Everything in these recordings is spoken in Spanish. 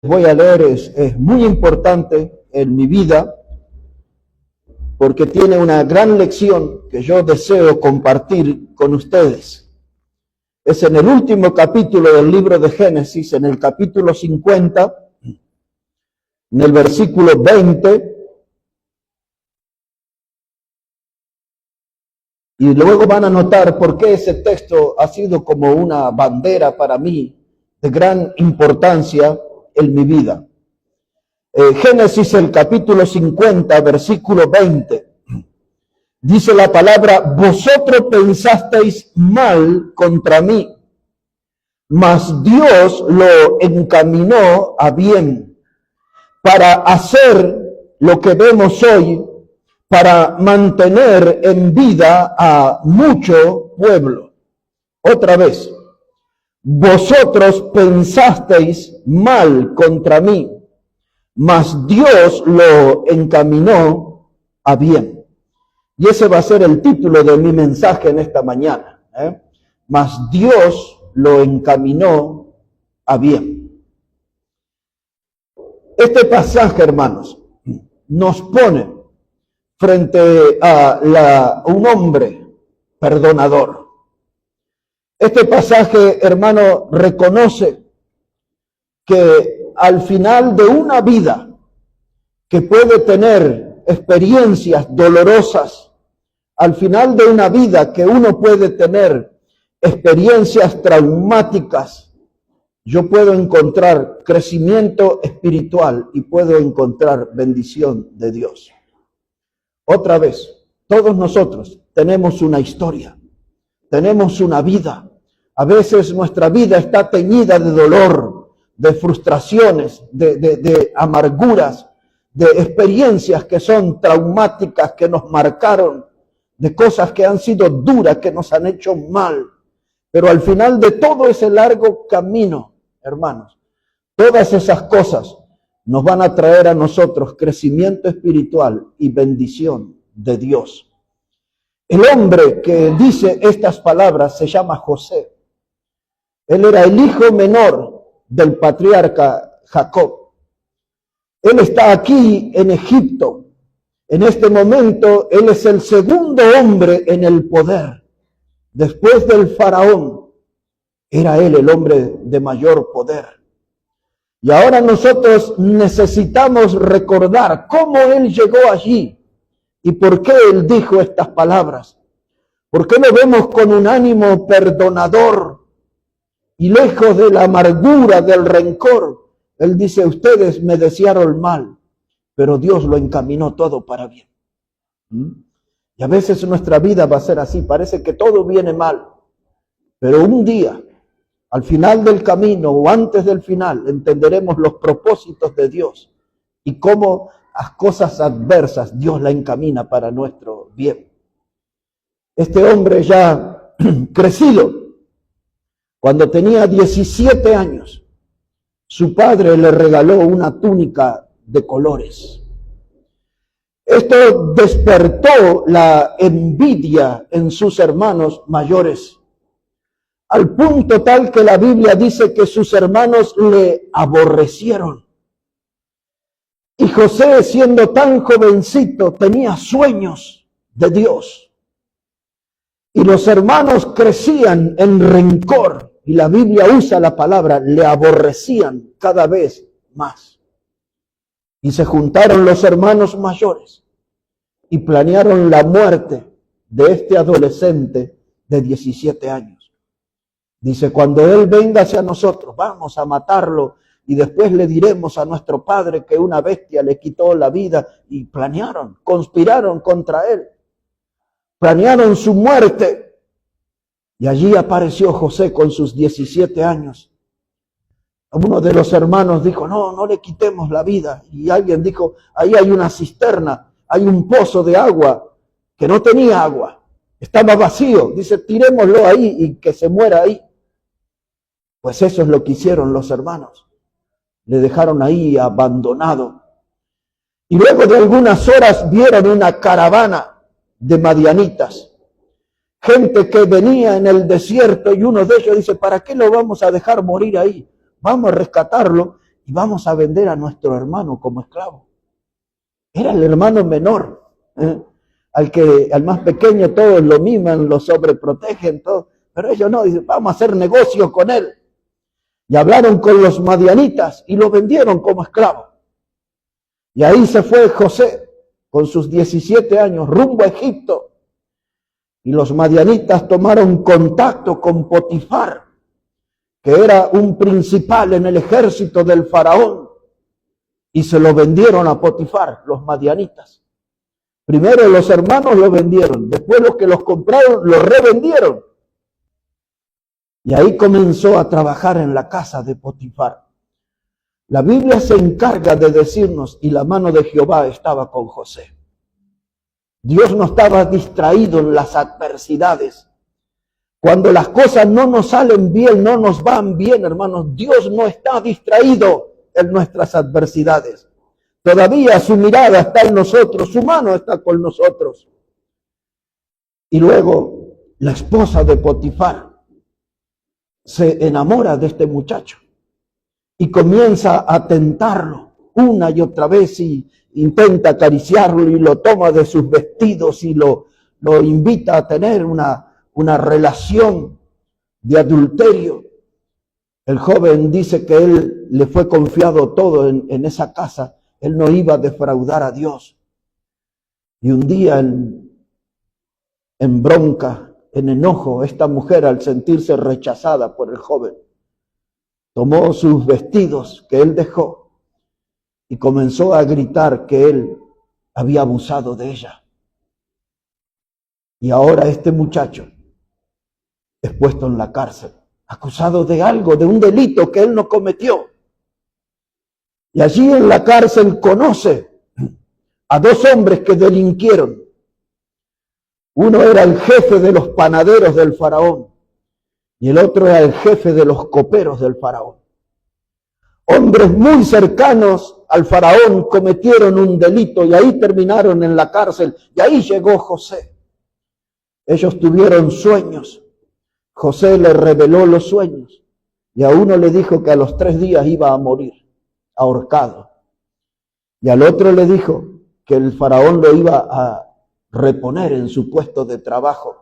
Voy a leer es muy importante en mi vida porque tiene una gran lección que yo deseo compartir con ustedes. Es en el último capítulo del libro de Génesis, en el capítulo 50, en el versículo 20, y luego van a notar por qué ese texto ha sido como una bandera para mí de gran importancia en mi vida. Génesis, el capítulo 50, versículo 20, dice la palabra: vosotros pensasteis mal contra mí, mas Dios lo encaminó a bien, para hacer lo que vemos hoy, para mantener en vida a mucho pueblo. Otra vez, vosotros pensasteis mal contra mí, mas Dios lo encaminó a bien. Y ese va a ser el título de mi mensaje en esta mañana. Mas Dios lo encaminó a bien. Este pasaje, hermanos, nos pone frente a un hombre perdonador. Este pasaje, hermano, reconoce que al final de una vida que puede tener experiencias dolorosas, al final de una vida que uno puede tener experiencias traumáticas, yo puedo encontrar crecimiento espiritual y puedo encontrar bendición de Dios. Otra vez, todos nosotros tenemos una historia, tenemos una vida. A veces nuestra vida está teñida de dolor, de frustraciones, de amarguras, de experiencias que son traumáticas, que nos marcaron, de cosas que han sido duras, que nos han hecho mal. Pero al final de todo ese largo camino, hermanos, todas esas cosas nos van a traer a nosotros crecimiento espiritual y bendición de Dios. El hombre que dice estas palabras se llama José. Él era el hijo menor del patriarca Jacob. Él está aquí en Egipto. En este momento, él es el segundo hombre en el poder. Después del faraón, era él el hombre de mayor poder. Y ahora nosotros necesitamos recordar cómo él llegó allí y por qué él dijo estas palabras. ¿Por qué lo vemos con un ánimo perdonador? Y lejos de la amargura, del rencor, él dice: ustedes me desearon mal, pero Dios lo encaminó todo para bien. Y a veces nuestra vida va a ser así, parece que todo viene mal, pero un día, al final del camino o antes del final, entenderemos los propósitos de Dios y cómo las cosas adversas Dios la encamina para nuestro bien. Este hombre ya crecido, cuando tenía 17 años, su padre le regaló una túnica de colores. Esto despertó la envidia en sus hermanos mayores, al punto tal que la Biblia dice que sus hermanos le aborrecieron. Y José, siendo tan jovencito, tenía sueños de Dios. Y los hermanos crecían en rencor. Y la Biblia usa la palabra, le aborrecían cada vez más. Y se juntaron los hermanos mayores y planearon la muerte de este adolescente de 17 años. Dice: cuando él venga hacia nosotros, vamos a matarlo y después le diremos a nuestro padre que una bestia le quitó la vida. Y planearon, conspiraron contra él. Planearon su muerte. Y allí apareció José con sus 17 años. Uno de los hermanos dijo: no le quitemos la vida. Y alguien dijo: ahí hay una cisterna, hay un pozo de agua que no tenía agua, estaba vacío. Dice: tirémoslo ahí y que se muera ahí. Pues eso es lo que hicieron los hermanos. Le dejaron ahí abandonado. Y luego de algunas horas vieron una caravana de madianitas. Gente que venía en el desierto, y uno de ellos dice: ¿para qué lo vamos a dejar morir ahí? Vamos a rescatarlo y vamos a vender a nuestro hermano como esclavo. Era el hermano menor, al más pequeño todos lo miman, lo sobreprotegen, todo, pero ellos no, dicen, vamos a hacer negocio con él. Y hablaron con los madianitas y lo vendieron como esclavo. Y ahí se fue José con sus 17 años rumbo a Egipto. Y los madianitas tomaron contacto con Potifar, que era un principal en el ejército del faraón. Y se lo vendieron a Potifar, los madianitas. Primero los hermanos lo vendieron, después los que los compraron lo revendieron. Y ahí comenzó a trabajar en la casa de Potifar. La Biblia se encarga de decirnos, y la mano de Jehová estaba con José. Dios no estaba distraído en las adversidades. Cuando las cosas no nos salen bien, no nos van bien, hermanos, Dios no está distraído en nuestras adversidades. Todavía su mirada está en nosotros, su mano está con nosotros. Y luego la esposa de Potifar se enamora de este muchacho y comienza a tentarlo una y otra vez y intenta acariciarlo y lo toma de sus vestidos y lo invita a tener una relación de adulterio. El joven dice que él le fue confiado todo en esa casa. Él no iba a defraudar a Dios. Y un día en bronca, en enojo, esta mujer, al sentirse rechazada por el joven, tomó sus vestidos que él dejó y comenzó a gritar que él había abusado de ella. Y ahora este muchacho es puesto en la cárcel, acusado de algo, de un delito que él no cometió. Y allí en la cárcel conoce a dos hombres que delinquieron. Uno era el jefe de los panaderos del faraón y el otro era el jefe de los coperos del faraón. Hombres muy cercanos al faraón cometieron un delito y ahí terminaron en la cárcel. Y ahí llegó José. Ellos tuvieron sueños. José le reveló los sueños y a uno le dijo que a los 3 días iba a morir ahorcado. Y al otro le dijo que el faraón lo iba a reponer en su puesto de trabajo.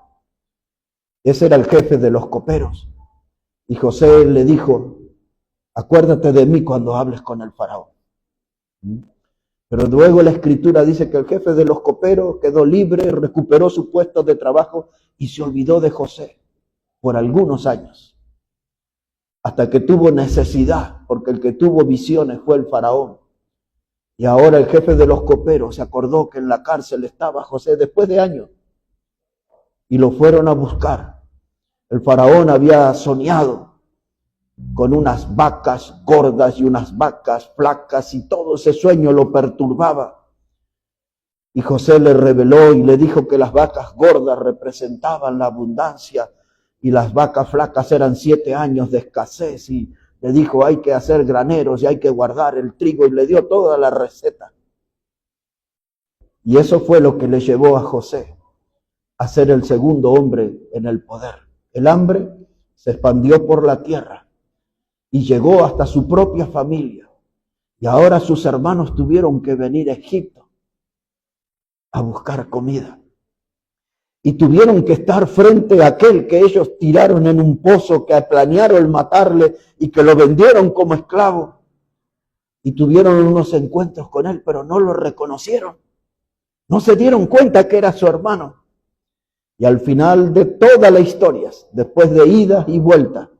Ese era el jefe de los coperos. Y José le dijo, acuérdate de mí cuando hables con el faraón. Pero luego la escritura dice que el jefe de los coperos quedó libre, recuperó su puesto de trabajo y se olvidó de José por algunos años. Hasta que tuvo necesidad, porque el que tuvo visiones fue el faraón. Y ahora el jefe de los coperos se acordó que en la cárcel estaba José después de años. Y lo fueron a buscar. El faraón había soñado con unas vacas gordas y unas vacas flacas y todo ese sueño lo perturbaba. Y José le reveló y le dijo que las vacas gordas representaban la abundancia y las vacas flacas eran 7 años de escasez. Y le dijo, hay que hacer graneros y hay que guardar el trigo, y le dio toda la receta. Y eso fue lo que le llevó a José a ser el segundo hombre en el poder. El hambre se expandió por la tierra y llegó hasta su propia familia. Y ahora sus hermanos tuvieron que venir a Egipto a buscar comida. Y tuvieron que estar frente a aquel que ellos tiraron en un pozo, que planearon matarle y que lo vendieron como esclavo. Y tuvieron unos encuentros con él, pero no lo reconocieron. No se dieron cuenta que era su hermano. Y al final de toda la historia, después de ida y vuelta,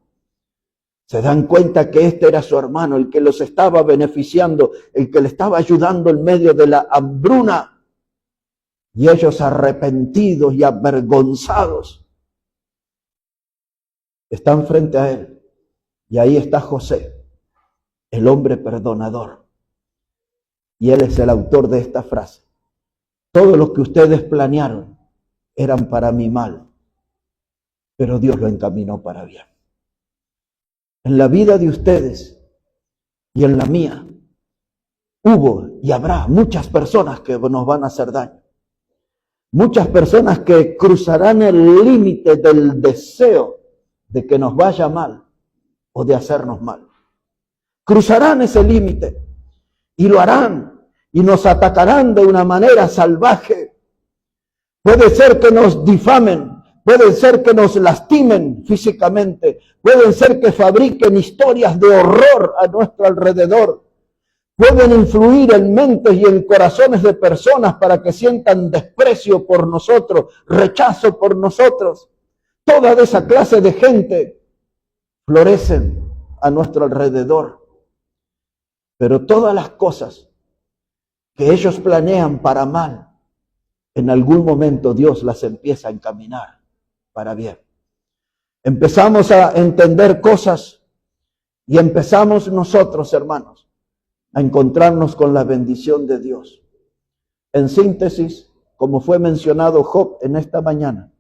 se dan cuenta que este era su hermano, el que los estaba beneficiando, el que le estaba ayudando en medio de la hambruna. Y ellos arrepentidos y avergonzados están frente a él. Y ahí está José, el hombre perdonador. Y él es el autor de esta frase. Todo lo que ustedes planearon eran para mi mal, pero Dios lo encaminó para bien. En la vida de ustedes y en la mía hubo y habrá muchas personas que nos van a hacer daño. Muchas personas que cruzarán el límite del deseo de que nos vaya mal o de hacernos mal. cruzarán ese límite y lo harán y nos atacarán de una manera salvaje. Puede ser que nos difamen, puede ser que nos lastimen físicamente, puede ser que fabriquen historias de horror a nuestro alrededor. Pueden influir en mentes y en corazones de personas para que sientan desprecio por nosotros, rechazo por nosotros. Toda esa clase de gente florecen a nuestro alrededor. Pero todas las cosas que ellos planean para mal, en algún momento Dios las empieza a encaminar para bien. Empezamos a entender cosas y empezamos nosotros, hermanos, a encontrarnos con la bendición de Dios. En síntesis, como fue mencionado Job en esta mañana,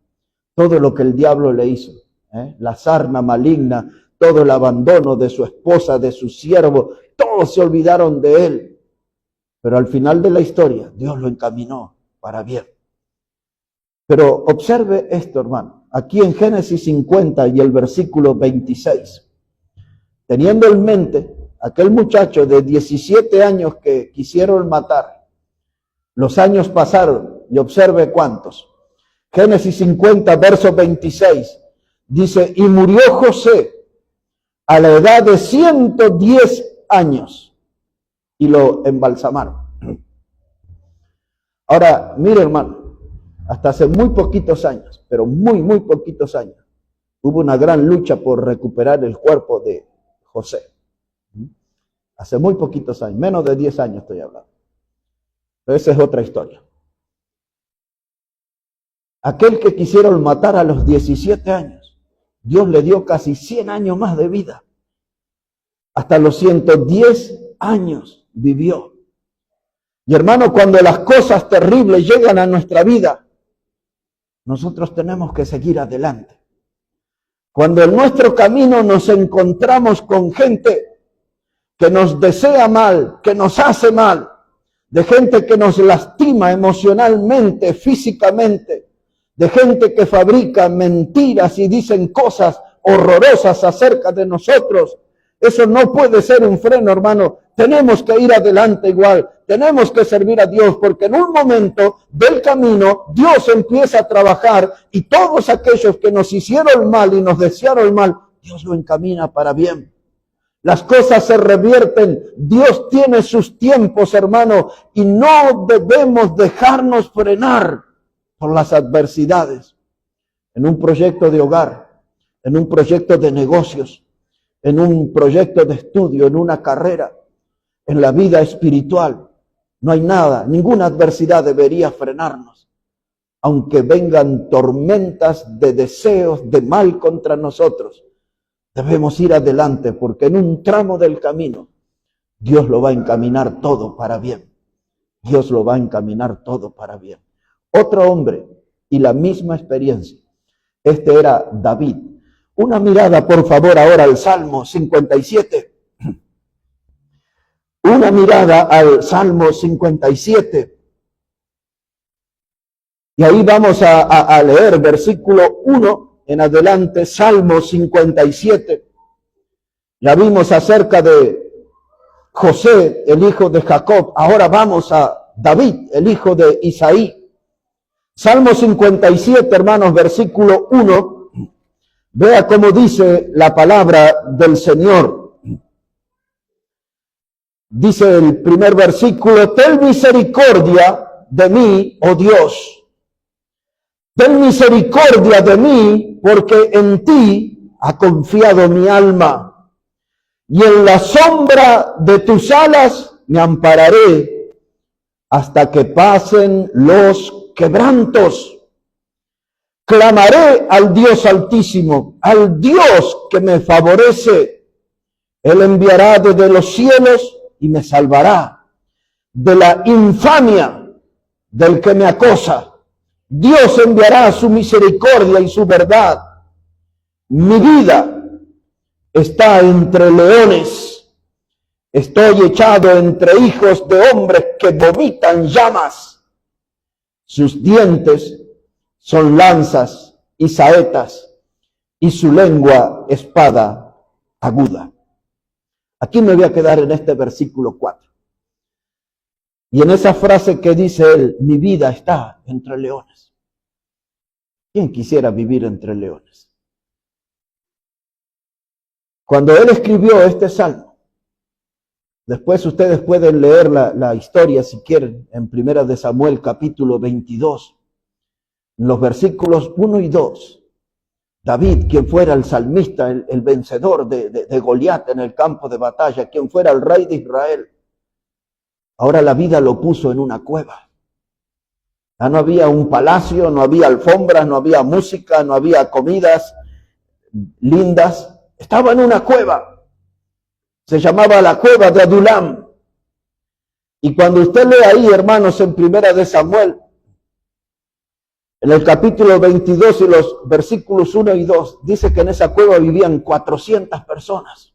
todo lo que el diablo le hizo, la sarna maligna, todo el abandono de su esposa, de su siervo, todos se olvidaron de él. Pero al final de la historia, Dios lo encaminó para bien. Pero observe esto, hermano, aquí en Génesis 50 y el versículo 26. Teniendo en mente aquel muchacho de 17 años que quisieron matar, los años pasaron y observe cuántos. Génesis 50, verso 26, dice, y murió José a la edad de 110 años y lo embalsamaron. Ahora, mire hermano, hasta hace muy poquitos años, pero muy poquitos años, hubo una gran lucha por recuperar el cuerpo de José. Hace muy poquitos años, menos de 10 años estoy hablando. Pero esa es otra historia. Aquel que quisieron matar a los 17 años, Dios le dio casi 100 años más de vida. Hasta los 110 años vivió. Y hermano, cuando las cosas terribles llegan a nuestra vida, nosotros tenemos que seguir adelante. Cuando en nuestro camino nos encontramos con gente que nos desea mal, que nos hace mal, de gente que nos lastima emocionalmente, físicamente, de gente que fabrica mentiras y dicen cosas horrorosas acerca de nosotros. Eso no puede ser un freno, hermano. Tenemos que ir adelante igual. Tenemos que servir a Dios porque en un momento del camino Dios empieza a trabajar y todos aquellos que nos hicieron mal y nos desearon mal, Dios lo encamina para bien. Las cosas se revierten. Dios tiene sus tiempos, hermano, y no debemos dejarnos frenar por las adversidades. En un proyecto de hogar, en un proyecto de negocios, en un proyecto de estudio, en una carrera, en la vida espiritual, no hay nada, ninguna adversidad debería frenarnos. Aunque vengan tormentas de deseos de mal contra nosotros, debemos ir adelante porque en un tramo del camino Dios lo va a encaminar todo para bien. Dios lo va a encaminar todo para bien. Otro hombre y la misma experiencia. Este era David. Una mirada, por favor, ahora al Salmo 57. Una mirada al Salmo 57. Y ahí vamos a leer versículo 1 en adelante, Salmo 57. Ya vimos acerca de José, el hijo de Jacob. Ahora vamos a David, el hijo de Isaí. Salmo 57, hermanos, versículo 1. Vea cómo dice la palabra del Señor. Dice el primer versículo, ten misericordia de mí, oh Dios. Ten misericordia de mí, porque en ti ha confiado mi alma. Y en la sombra de tus alas me ampararé hasta que pasen los quebrantos. Clamaré al Dios Altísimo, al Dios que me favorece. Él enviará desde los cielos y me salvará de la infamia del que me acosa. Dios enviará su misericordia y su verdad. Mi vida está entre leones. Estoy echado entre hijos de hombres que vomitan llamas. Sus dientes son lanzas y saetas, y su lengua espada aguda. Aquí me voy a quedar en este versículo 4. Y en esa frase que dice él, mi vida está entre leones. ¿Quién quisiera vivir entre leones? Cuando él escribió este salmo, después ustedes pueden leer la historia si quieren, en 1 de Samuel capítulo 22, en los versículos 1 y 2. David, quien fuera el salmista, el vencedor de Goliat en el campo de batalla, quien fuera el rey de Israel, ahora la vida lo puso en una cueva. Ya no había un palacio, no había alfombras, no había música, no había comidas lindas. Estaba en una cueva. Se llamaba la cueva de Adulam. Y cuando usted lee ahí, hermanos, en 1 de Samuel, en el capítulo 22 y los versículos 1 y 2, dice que en esa cueva vivían 400 personas.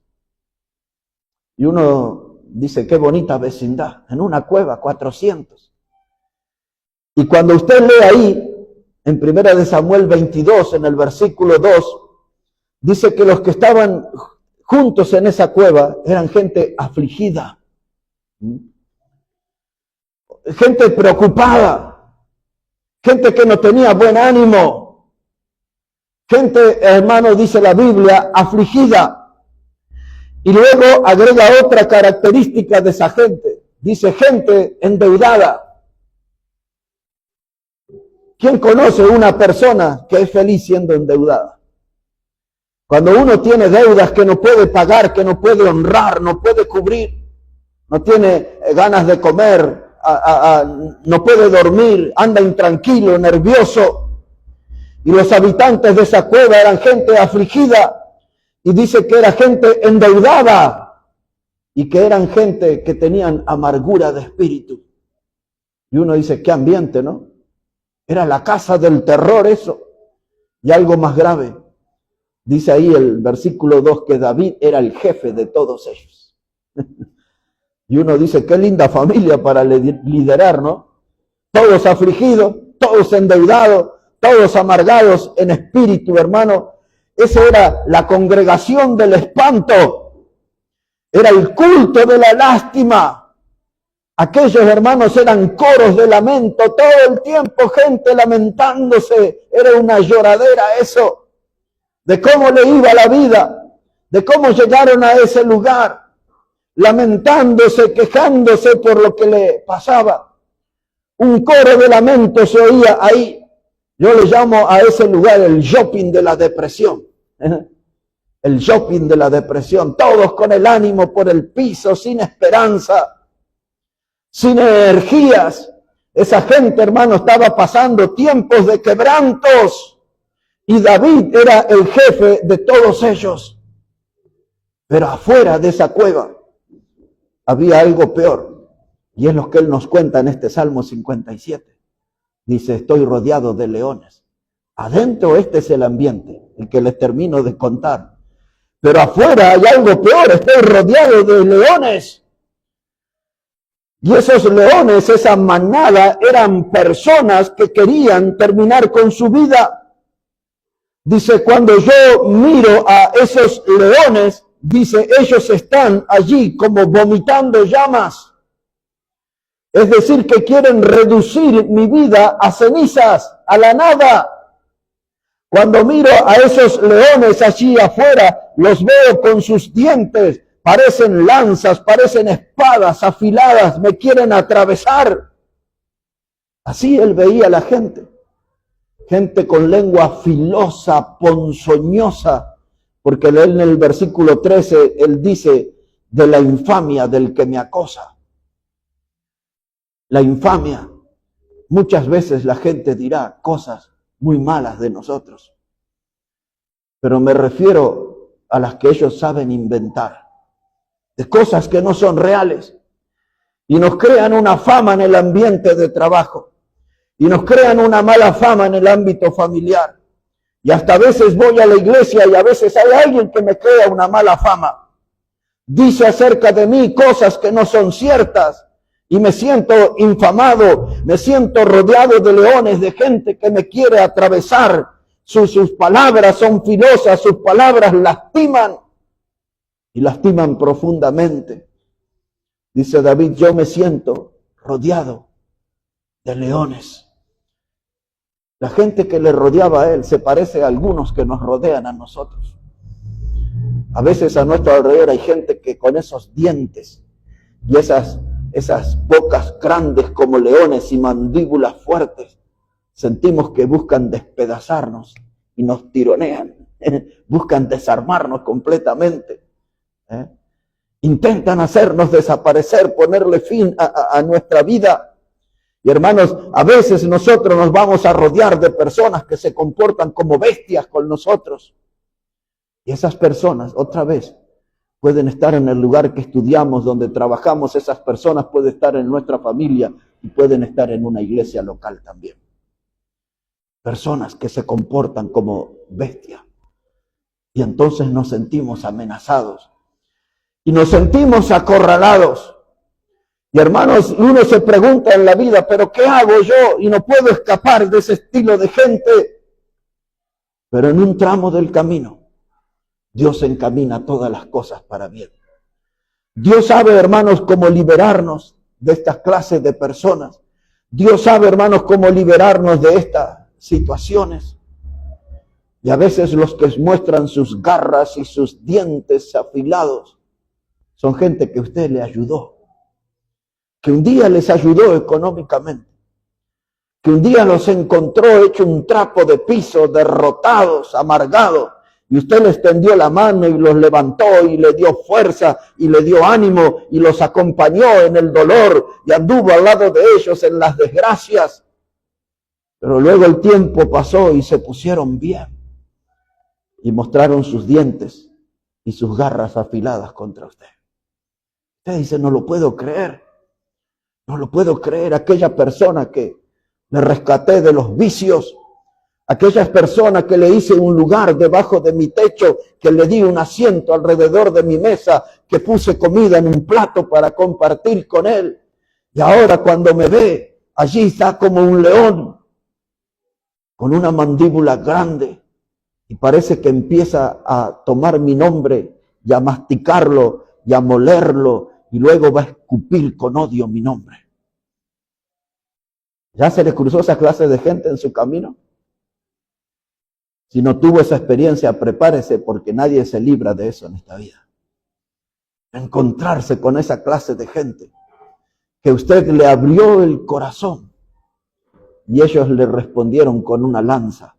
Y uno dice, qué bonita vecindad. En una cueva, 400. Y cuando usted lee ahí, en 1 de Samuel 22, en el versículo 2, dice que los que estaban juntos en esa cueva eran gente afligida, gente preocupada, gente que no tenía buen ánimo, gente, hermano, dice la Biblia, afligida. Y luego agrega otra característica de esa gente. Dice gente endeudada. ¿Quién conoce una persona que es feliz siendo endeudada? Cuando uno tiene deudas que no puede pagar, que no puede honrar, no puede cubrir, no tiene ganas de comer, no puede dormir, anda intranquilo, nervioso. Y los habitantes de esa cueva eran gente afligida. Y dice que era gente endeudada y que eran gente que tenían amargura de espíritu. Y uno dice, qué ambiente, ¿no? Era la casa del terror eso. Y algo más grave. Dice ahí el versículo 2 que David era el jefe de todos ellos. Y uno dice, qué linda familia para liderar, ¿no? Todos afligidos, todos endeudados, todos amargados en espíritu, hermano. Esa era la congregación del espanto. Era el culto de la lástima. Aquellos hermanos eran coros de lamento. Todo el tiempo gente lamentándose. Era una lloradera eso. De cómo le iba la vida. De cómo llegaron a ese lugar. Lamentándose, quejándose por lo que le pasaba. Un coro de lamento se oía ahí. Yo le llamo a ese lugar el shopping de la depresión. El shopping de la depresión. Todos con el ánimo por el piso, sin esperanza, sin energías. Esa gente, hermano, estaba pasando tiempos de quebrantos. Y David era el jefe de todos ellos. Pero afuera de esa cueva había algo peor. Y es lo que él nos cuenta en este Salmo 57. Dice, estoy rodeado de leones. Adentro este es el ambiente, el que les termino de contar. Pero afuera hay algo peor, estoy rodeado de leones. Y esos leones, esa manada, eran personas que querían terminar con su vida. Dice, cuando yo miro a esos leones, dice, ellos están allí como vomitando llamas. Es decir, que quieren reducir mi vida a cenizas, a la nada. Cuando miro a esos leones allí afuera, los veo con sus dientes, parecen lanzas, parecen espadas afiladas, me quieren atravesar. Así él veía a la gente. Gente con lengua filosa, ponzoñosa, porque él en el versículo 13, él dice, de la infamia del que me acosa. La infamia. Muchas veces la gente dirá cosas muy malas de nosotros. Pero me refiero a las que ellos saben inventar. De cosas que no son reales. Y nos crean una fama en el ambiente de trabajo. Y nos crean una mala fama en el ámbito familiar. Y hasta a veces voy a la iglesia y a veces hay alguien que me crea una mala fama. Dice acerca de mí cosas que no son ciertas. Y me siento infamado, me siento rodeado de leones, de gente que me quiere atravesar. Sus palabras son filosas, sus palabras lastiman. y lastiman profundamente. Dice David, yo me siento rodeado de leones. La gente que le rodeaba a él se parece a algunos que nos rodean a nosotros. A veces a nuestro alrededor hay gente que con esos dientes y esas bocas grandes como leones y mandíbulas fuertes, sentimos que buscan despedazarnos y nos tironean, buscan desarmarnos completamente. Intentan hacernos desaparecer, ponerle fin a nuestra vida. Y hermanos, a veces nosotros nos vamos a rodear de personas que se comportan como bestias con nosotros. Y esas personas, otra vez, pueden estar en el lugar que estudiamos, donde trabajamos. Esas personas pueden estar en nuestra familia y pueden estar en una iglesia local también. Personas que se comportan como bestias. Y entonces nos sentimos amenazados. Y nos sentimos acorralados. Y hermanos, uno se pregunta en la vida, ¿pero qué hago yo? Y no puedo escapar de ese estilo de gente. Pero en un tramo del camino, Dios encamina todas las cosas para bien. Dios sabe, hermanos, cómo liberarnos de estas clases de personas. Dios sabe, hermanos, cómo liberarnos de estas situaciones. Y a veces los que muestran sus garras y sus dientes afilados son gente que usted le ayudó, que un día les ayudó económicamente, que un día los encontró hecho un trapo de piso, derrotados, amargados, y usted les tendió la mano y los levantó y le dio fuerza y le dio ánimo y los acompañó en el dolor y anduvo al lado de ellos en las desgracias. Pero luego el tiempo pasó y se pusieron bien y mostraron sus dientes y sus garras afiladas contra usted. Usted dice, no lo puedo creer. No lo puedo creer. Aquella persona que le rescaté de los vicios, aquellas personas que le hice un lugar debajo de mi techo, que le di un asiento alrededor de mi mesa, que puse comida en un plato para compartir con él. Y ahora cuando me ve, allí está como un león, con una mandíbula grande, y parece que empieza a tomar mi nombre y a masticarlo y a molerlo, y luego va a escupir con odio mi nombre. ¿Ya se le cruzó esa clase de gente en su camino? Si no tuvo esa experiencia, prepárese, porque nadie se libra de eso en esta vida. Encontrarse con esa clase de gente que usted le abrió el corazón y ellos le respondieron con una lanza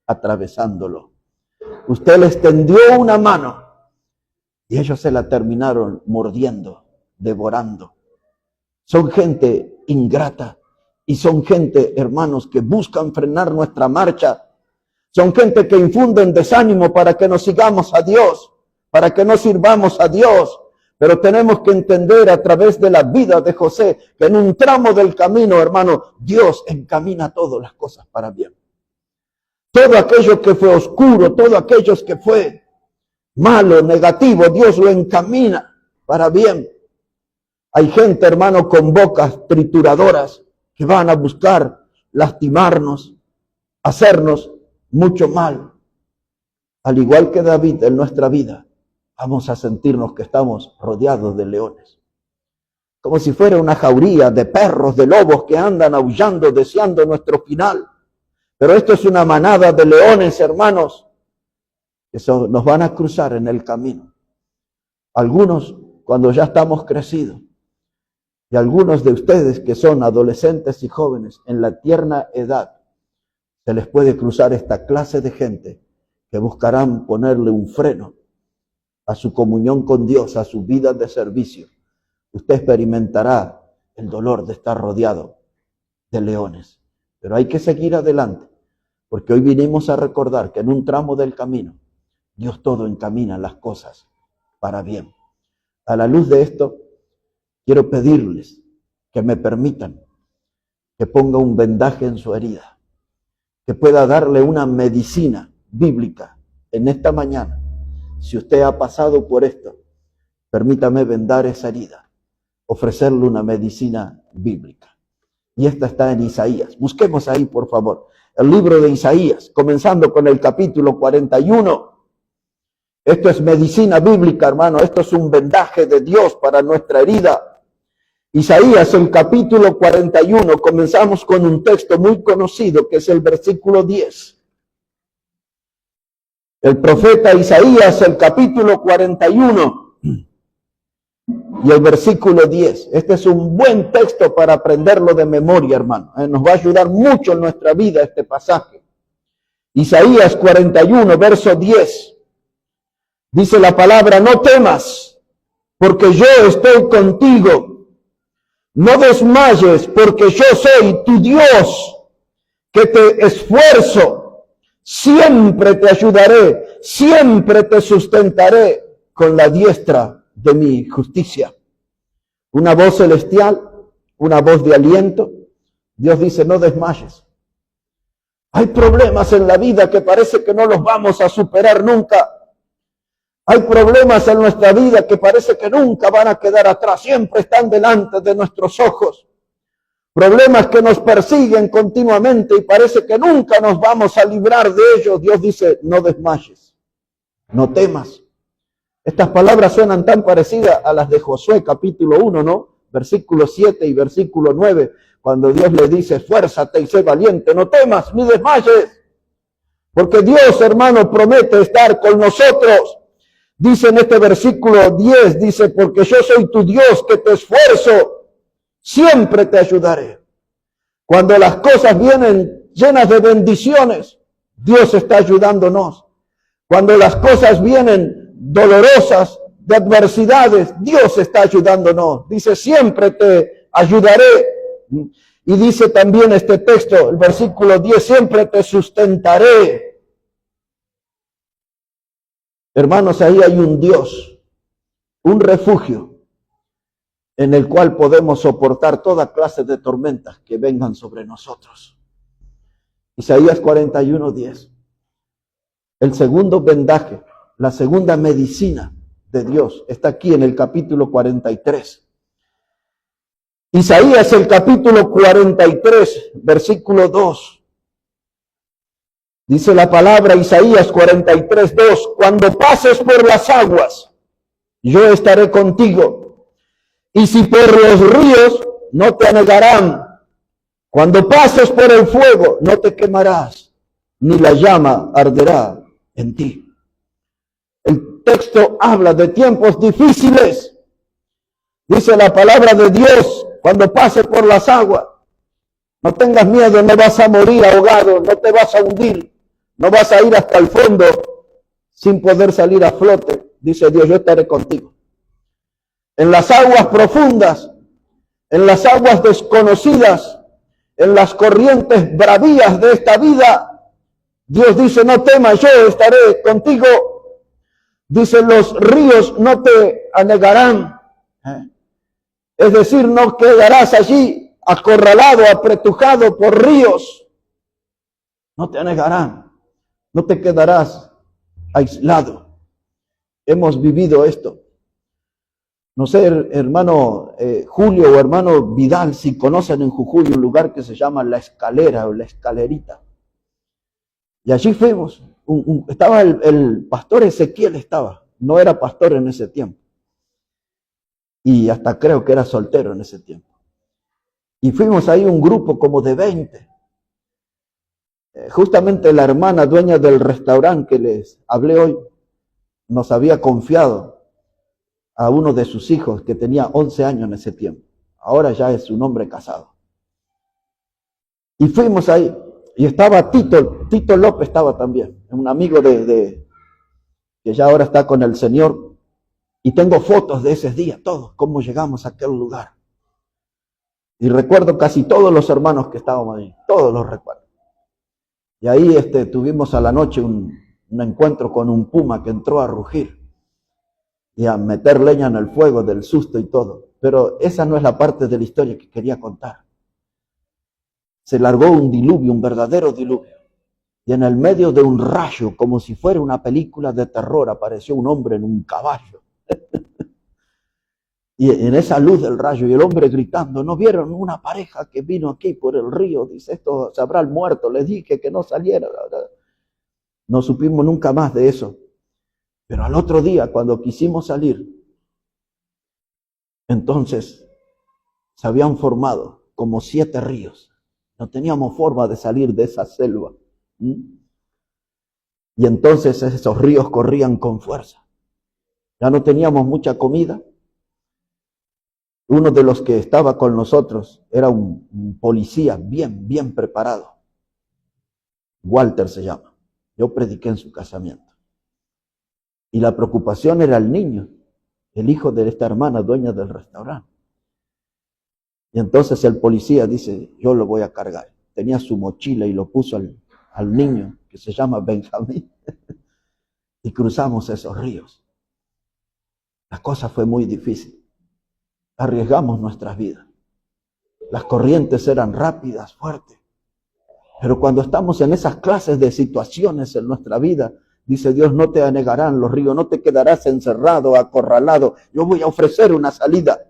atravesándolo. Usted les tendió una mano y ellos se la terminaron mordiendo, devorando. Son gente ingrata y son gente, hermanos, que buscan frenar nuestra marcha. Son gente que infunden desánimo para que nos sigamos a Dios, para que no sirvamos a Dios. Pero tenemos que entender a través de la vida de José que en un tramo del camino, hermano, Dios encamina todas las cosas para bien. Todo aquello que fue oscuro, todo aquello que fue malo, negativo, Dios lo encamina para bien. Hay gente, hermano, con bocas trituradoras que van a buscar lastimarnos, hacernos mucho mal. Al igual que David en nuestra vida, vamos a sentirnos que estamos rodeados de leones. Como si fuera una jauría de perros, de lobos que andan aullando, deseando nuestro final. Pero esto es una manada de leones, hermanos, que nos van a cruzar en el camino. Algunos cuando ya estamos crecidos. Y algunos de ustedes que son adolescentes y jóvenes en la tierna edad, se les puede cruzar esta clase de gente que buscarán ponerle un freno a su comunión con Dios, a su vida de servicio. Usted experimentará el dolor de estar rodeado de leones. Pero hay que seguir adelante, porque hoy vinimos a recordar que en un tramo del camino, Dios todo encamina las cosas para bien. A la luz de esto, quiero pedirles que me permitan que ponga un vendaje en su herida, que pueda darle una medicina bíblica en esta mañana. Si usted ha pasado por esto, permítame vendar esa herida, ofrecerle una medicina bíblica. Y esta está en Isaías. Busquemos ahí, por favor, el libro de Isaías, comenzando con el capítulo 41. Esto es medicina bíblica, hermano. Esto es un vendaje de Dios para nuestra herida. Isaías, el capítulo 41, comenzamos con un texto muy conocido, que es el versículo 10. El profeta Isaías, el capítulo 41 y el versículo 10. Este es un buen texto para aprenderlo de memoria, hermano. Nos va a ayudar mucho en nuestra vida este pasaje. Isaías 41, verso 10. Dice la palabra: no temas, porque yo estoy contigo. No desmayes, porque yo soy tu Dios, que te esfuerzo. Siempre te ayudaré, siempre te sustentaré con la diestra de mi justicia. Una voz celestial, una voz de aliento. Dios dice: no desmayes. Hay problemas en la vida que parece que no los vamos a superar nunca. Hay problemas en nuestra vida que parece que nunca van a quedar atrás, siempre están delante de nuestros ojos. Problemas que nos persiguen continuamente y parece que nunca nos vamos a librar de ellos. Dios dice: no desmayes, no temas. Estas palabras suenan tan parecidas a las de Josué capítulo 1, ¿no? Versículo 7 y versículo 9, cuando Dios le dice: esfuérzate y sé valiente, no temas ni desmayes. Porque Dios, hermano, promete estar con nosotros. Dice en este versículo 10, dice: porque yo soy tu Dios que te esfuerzo, siempre te ayudaré. Cuando las cosas vienen llenas de bendiciones, Dios está ayudándonos. Cuando las cosas vienen dolorosas, de adversidades, Dios está ayudándonos. Dice: siempre te ayudaré. Y dice también este texto, el versículo 10, siempre te sustentaré. Hermanos, ahí hay un Dios, un refugio en el cual podemos soportar toda clase de tormentas que vengan sobre nosotros. Isaías 41:10. El segundo vendaje, la segunda medicina de Dios está aquí en el capítulo 43. Isaías, el capítulo 43, versículo 2. Dice la palabra, Isaías 43:2, cuando pases por las aguas, yo estaré contigo. Y si por los ríos, no te anegarán. Cuando pases por el fuego, no te quemarás, ni la llama arderá en ti. El texto habla de tiempos difíciles. Dice la palabra de Dios, cuando pases por las aguas, no tengas miedo, no vas a morir ahogado, no te vas a hundir, no vas a ir hasta el fondo sin poder salir a flote. Dice Dios: yo estaré contigo. En las aguas profundas, en las aguas desconocidas, en las corrientes bravías de esta vida, Dios dice: no temas, yo estaré contigo. Dice: los ríos no te anegarán. Es decir, no quedarás allí acorralado, apretujado por ríos. No te anegarán, no te quedarás aislado. Hemos vivido esto. No sé, hermano Julio o hermano Vidal, si conocen en Jujuy un lugar que se llama La Escalera o La Escalerita. Y allí fuimos. Estaba el pastor Ezequiel, no era pastor en ese tiempo. Y hasta creo que era soltero en ese tiempo. Y fuimos ahí un grupo como de 20. Justamente la hermana dueña del restaurante que les hablé hoy nos había confiado a uno de sus hijos que tenía 11 años en ese tiempo. Ahora ya es un hombre casado. Y fuimos ahí. Y estaba Tito López estaba también, un amigo que ya ahora está con el Señor. Y tengo fotos de ese día, todos, cómo llegamos a aquel lugar. Y recuerdo casi todos los hermanos que estábamos ahí, todos los recuerdo. Y ahí tuvimos a la noche un encuentro con un puma que entró a rugir y a meter leña en el fuego del susto y todo. Pero esa no es la parte de la historia que quería contar. Se largó un diluvio, un verdadero diluvio. Y en el medio de un rayo, como si fuera una película de terror, apareció un hombre en un caballo. Y en esa luz del rayo y el hombre gritando: ¿no vieron una pareja que vino aquí por el río? Dice: esto se habrá muerto, les dije que no saliera. No supimos nunca más de eso. Pero al otro día, cuando quisimos salir, entonces se habían formado como 7 ríos. No teníamos forma de salir de esa selva. Y entonces esos ríos corrían con fuerza. Ya no teníamos mucha comida. Uno de los que estaba con nosotros era un policía bien preparado. Walter se llama. Yo prediqué en su casamiento. Y la preocupación era el niño, el hijo de esta hermana, dueña del restaurante. Y entonces el policía dice, yo lo voy a cargar. Tenía su mochila y lo puso al niño, que se llama Benjamín. Y cruzamos esos ríos. La cosa fue muy difícil. Arriesgamos nuestras vidas. Las corrientes eran rápidas, fuertes. Pero cuando estamos en esas clases de situaciones en nuestra vida, dice Dios, no te anegarán los ríos, no te quedarás encerrado, acorralado. Yo voy a ofrecer una salida.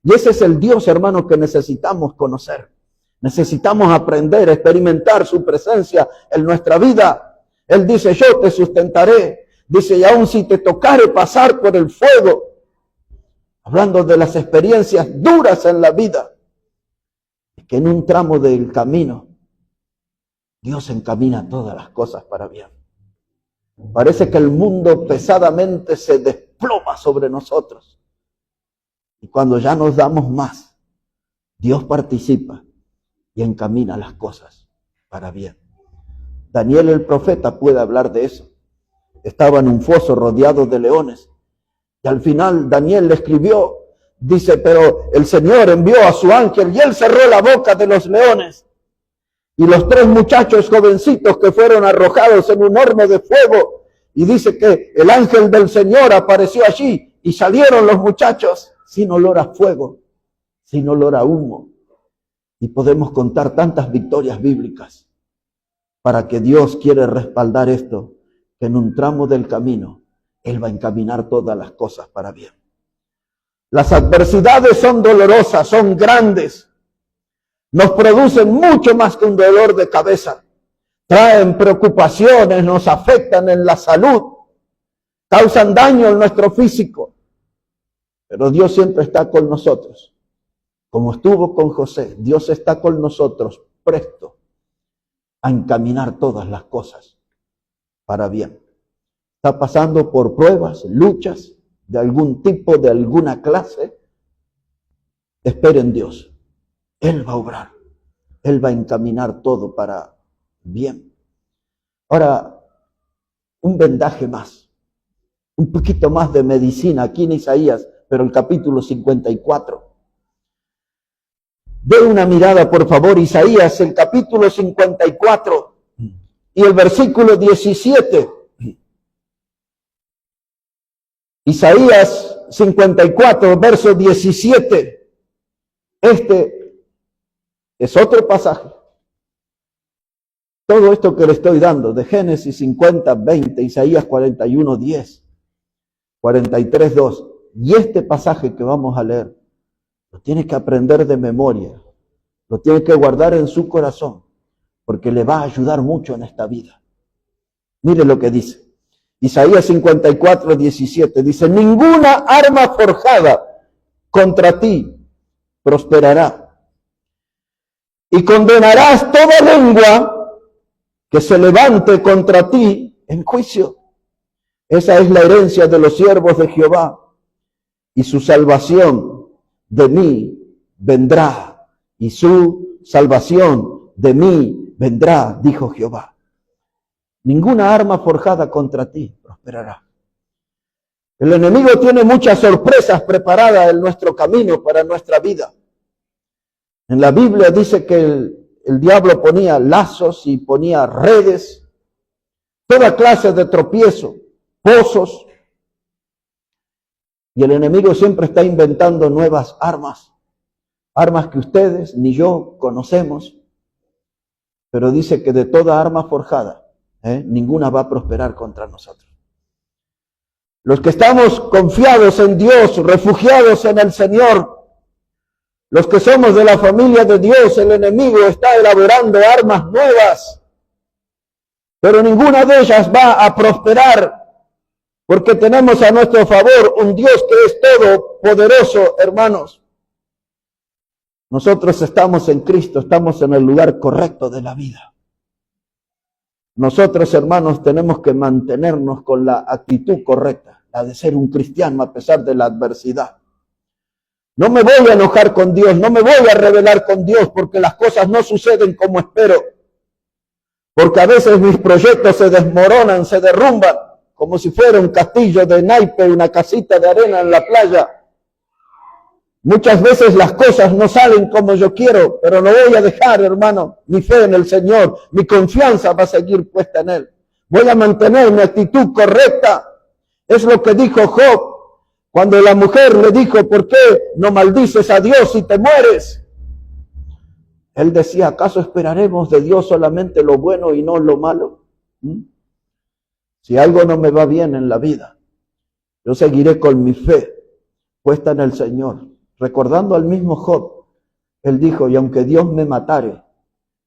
Y ese es el Dios, hermano, que necesitamos conocer. Necesitamos aprender, experimentar su presencia en nuestra vida. Él dice, yo te sustentaré. Dice, y aun si te tocare pasar por el fuego, hablando de las experiencias duras en la vida, que en un tramo del camino, Dios encamina todas las cosas para bien. Parece que el mundo pesadamente se desploma sobre nosotros. Y cuando ya nos damos más, Dios participa y encamina las cosas para bien. Daniel el profeta puede hablar de eso. Estaba en un foso rodeado de leones. Y al final Daniel le escribió, dice, pero el Señor envió a su ángel y él cerró la boca de los leones. Y los 3 muchachos jovencitos que fueron arrojados en un horno de fuego. Y dice que el ángel del Señor apareció allí y salieron los muchachos sin olor a fuego, sin olor a humo. Y podemos contar tantas victorias bíblicas para que Dios quiere respaldar esto, que en un tramo del camino Él va a encaminar todas las cosas para bien. Las adversidades son dolorosas, son grandes. Nos producen mucho más que un dolor de cabeza. Traen preocupaciones, nos afectan en la salud, causan daño en nuestro físico. Pero Dios siempre está con nosotros. Como estuvo con José, Dios está con nosotros, presto a encaminar todas las cosas para bien. Está pasando por pruebas, luchas de algún tipo, de alguna clase. Espere en Dios. Él va a obrar. Él va a encaminar todo para bien. Ahora, un vendaje más. Un poquito más de medicina aquí en Isaías, pero el capítulo 54. De una mirada, por favor, Isaías, el capítulo 54 y el versículo 17. Isaías 54, verso 17. Este es otro pasaje. Todo esto que le estoy dando, de Génesis 50, 20, Isaías 41, 10, 43, 2, y este pasaje que vamos a leer, lo tiene que aprender de memoria, lo tiene que guardar en su corazón, porque le va a ayudar mucho en esta vida. Mire lo que dice. Isaías 54, 17, dice, ninguna arma forjada contra ti prosperará, y condenarás toda lengua que se levante contra ti en juicio. Esa es la herencia de los siervos de Jehová, y su salvación de mí vendrá, y su salvación de mí vendrá, dijo Jehová. Ninguna arma forjada contra ti prosperará. El enemigo tiene muchas sorpresas preparadas en nuestro camino para nuestra vida. En la Biblia dice que el diablo ponía lazos y ponía redes, toda clase de tropiezo, pozos. Y el enemigo siempre está inventando nuevas armas, armas que ustedes ni yo conocemos, pero dice que de toda arma forjada, ninguna va a prosperar contra nosotros. Los que estamos confiados en Dios, refugiados en el Señor, los que somos de la familia de Dios, el enemigo está elaborando armas nuevas, pero ninguna de ellas va a prosperar, Porque tenemos a nuestro favor un Dios que es todopoderoso, hermanos. Nosotros estamos en Cristo, estamos en el lugar correcto de la vida. Nosotros, hermanos, tenemos que mantenernos con la actitud correcta, la de ser un cristiano a pesar de la adversidad. No me voy a enojar con Dios, no me voy a rebelar con Dios porque las cosas no suceden como espero. Porque a veces mis proyectos se desmoronan, se derrumban, como si fuera un castillo de naipe, una casita de arena en la playa. Muchas veces las cosas no salen como yo quiero, pero no voy a dejar, hermano, mi fe en el Señor, mi confianza va a seguir puesta en Él. Voy a mantener mi actitud correcta. Es lo que dijo Job. Cuando la mujer le dijo, ¿por qué no maldices a Dios si te mueres? Él decía, ¿acaso esperaremos de Dios solamente lo bueno y no lo malo? Si algo no me va bien en la vida, yo seguiré con mi fe puesta en el Señor. Recordando al mismo Job, él dijo, y aunque Dios me matare,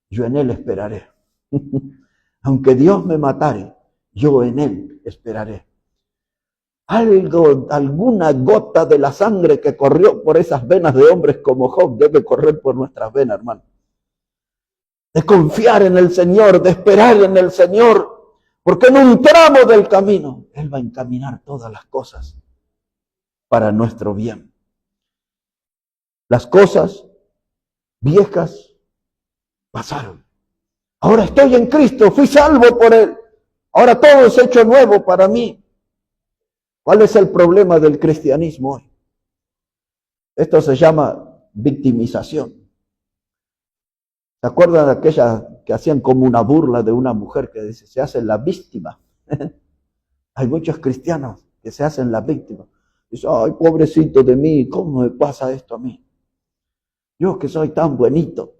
yo en Él esperaré. Aunque Dios me matare, yo en Él esperaré. Alguna gota de la sangre que corrió por esas venas de hombres como Job debe correr por nuestras venas, hermano. De confiar en el Señor, de esperar en el Señor, porque en un tramo del camino Él va a encaminar todas las cosas para nuestro bien. Las cosas viejas pasaron. Ahora estoy en Cristo, fui salvo por Él. Ahora todo es hecho nuevo para mí. ¿Cuál es el problema del cristianismo hoy? Esto se llama victimización. ¿Se acuerdan de aquellas que hacían como una burla de una mujer que dice, se hace la víctima? Hay muchos cristianos que se hacen la víctima. Dicen, ay, pobrecito de mí, ¿cómo me pasa esto a mí? Yo que soy tan buenito.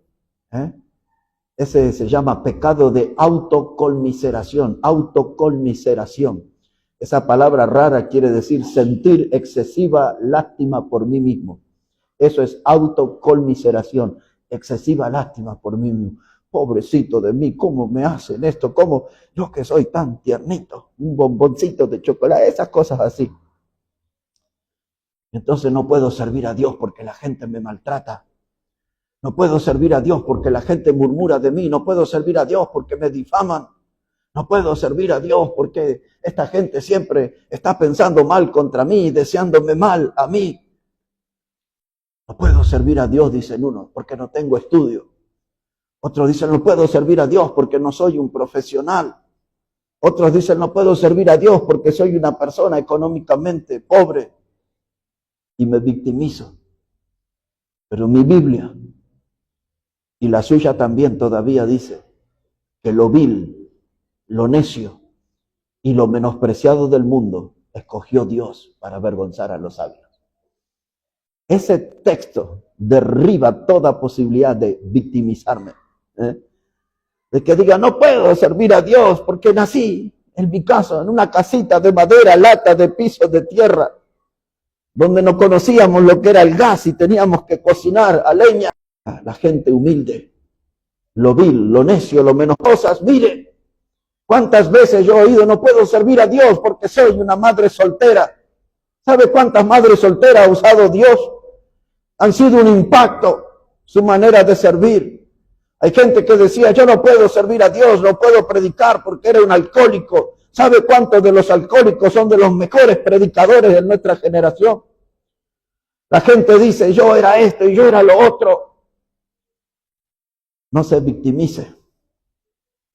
Ese se llama pecado de autoconmiseración, autoconmiseración. Esa palabra rara quiere decir sentir excesiva lástima por mí mismo. Eso es autoconmiseración, excesiva lástima por mí mismo. Pobrecito de mí, ¿cómo me hacen esto? ¿Cómo yo que soy tan tiernito? Un bomboncito de chocolate, esas cosas así. Entonces no puedo servir a Dios porque la gente me maltrata. No puedo servir a Dios porque la gente murmura de mí. No puedo servir a Dios porque me difaman. No puedo servir a Dios porque esta gente siempre está pensando mal contra mí, deseándome mal a mí. No puedo servir a Dios, dicen unos, porque no tengo estudio. Otros dicen, no puedo servir a Dios porque no soy un profesional. Otros dicen, no puedo servir a Dios porque soy una persona económicamente pobre. Y me victimizo. Pero mi Biblia y la suya también todavía dice que lo vil, lo necio y lo menospreciado del mundo escogió Dios para avergonzar a los sabios. Ese texto derriba toda posibilidad de victimizarme. De que diga, no puedo servir a Dios porque nací, en mi caso, en una casita de madera, lata de piso de tierra, donde no conocíamos lo que era el gas y teníamos que cocinar a leña. La gente humilde, lo vil, lo necio, lo menos cosas, miren. ¿Cuántas veces yo he oído, no puedo servir a Dios porque soy una madre soltera? ¿Sabe cuántas madres solteras ha usado Dios? Han sido un impacto su manera de servir. Hay gente que decía, yo no puedo servir a Dios, no puedo predicar porque era un alcohólico. ¿Sabe cuántos de los alcohólicos son de los mejores predicadores de nuestra generación? La gente dice, yo era esto y yo era lo otro. No se victimice,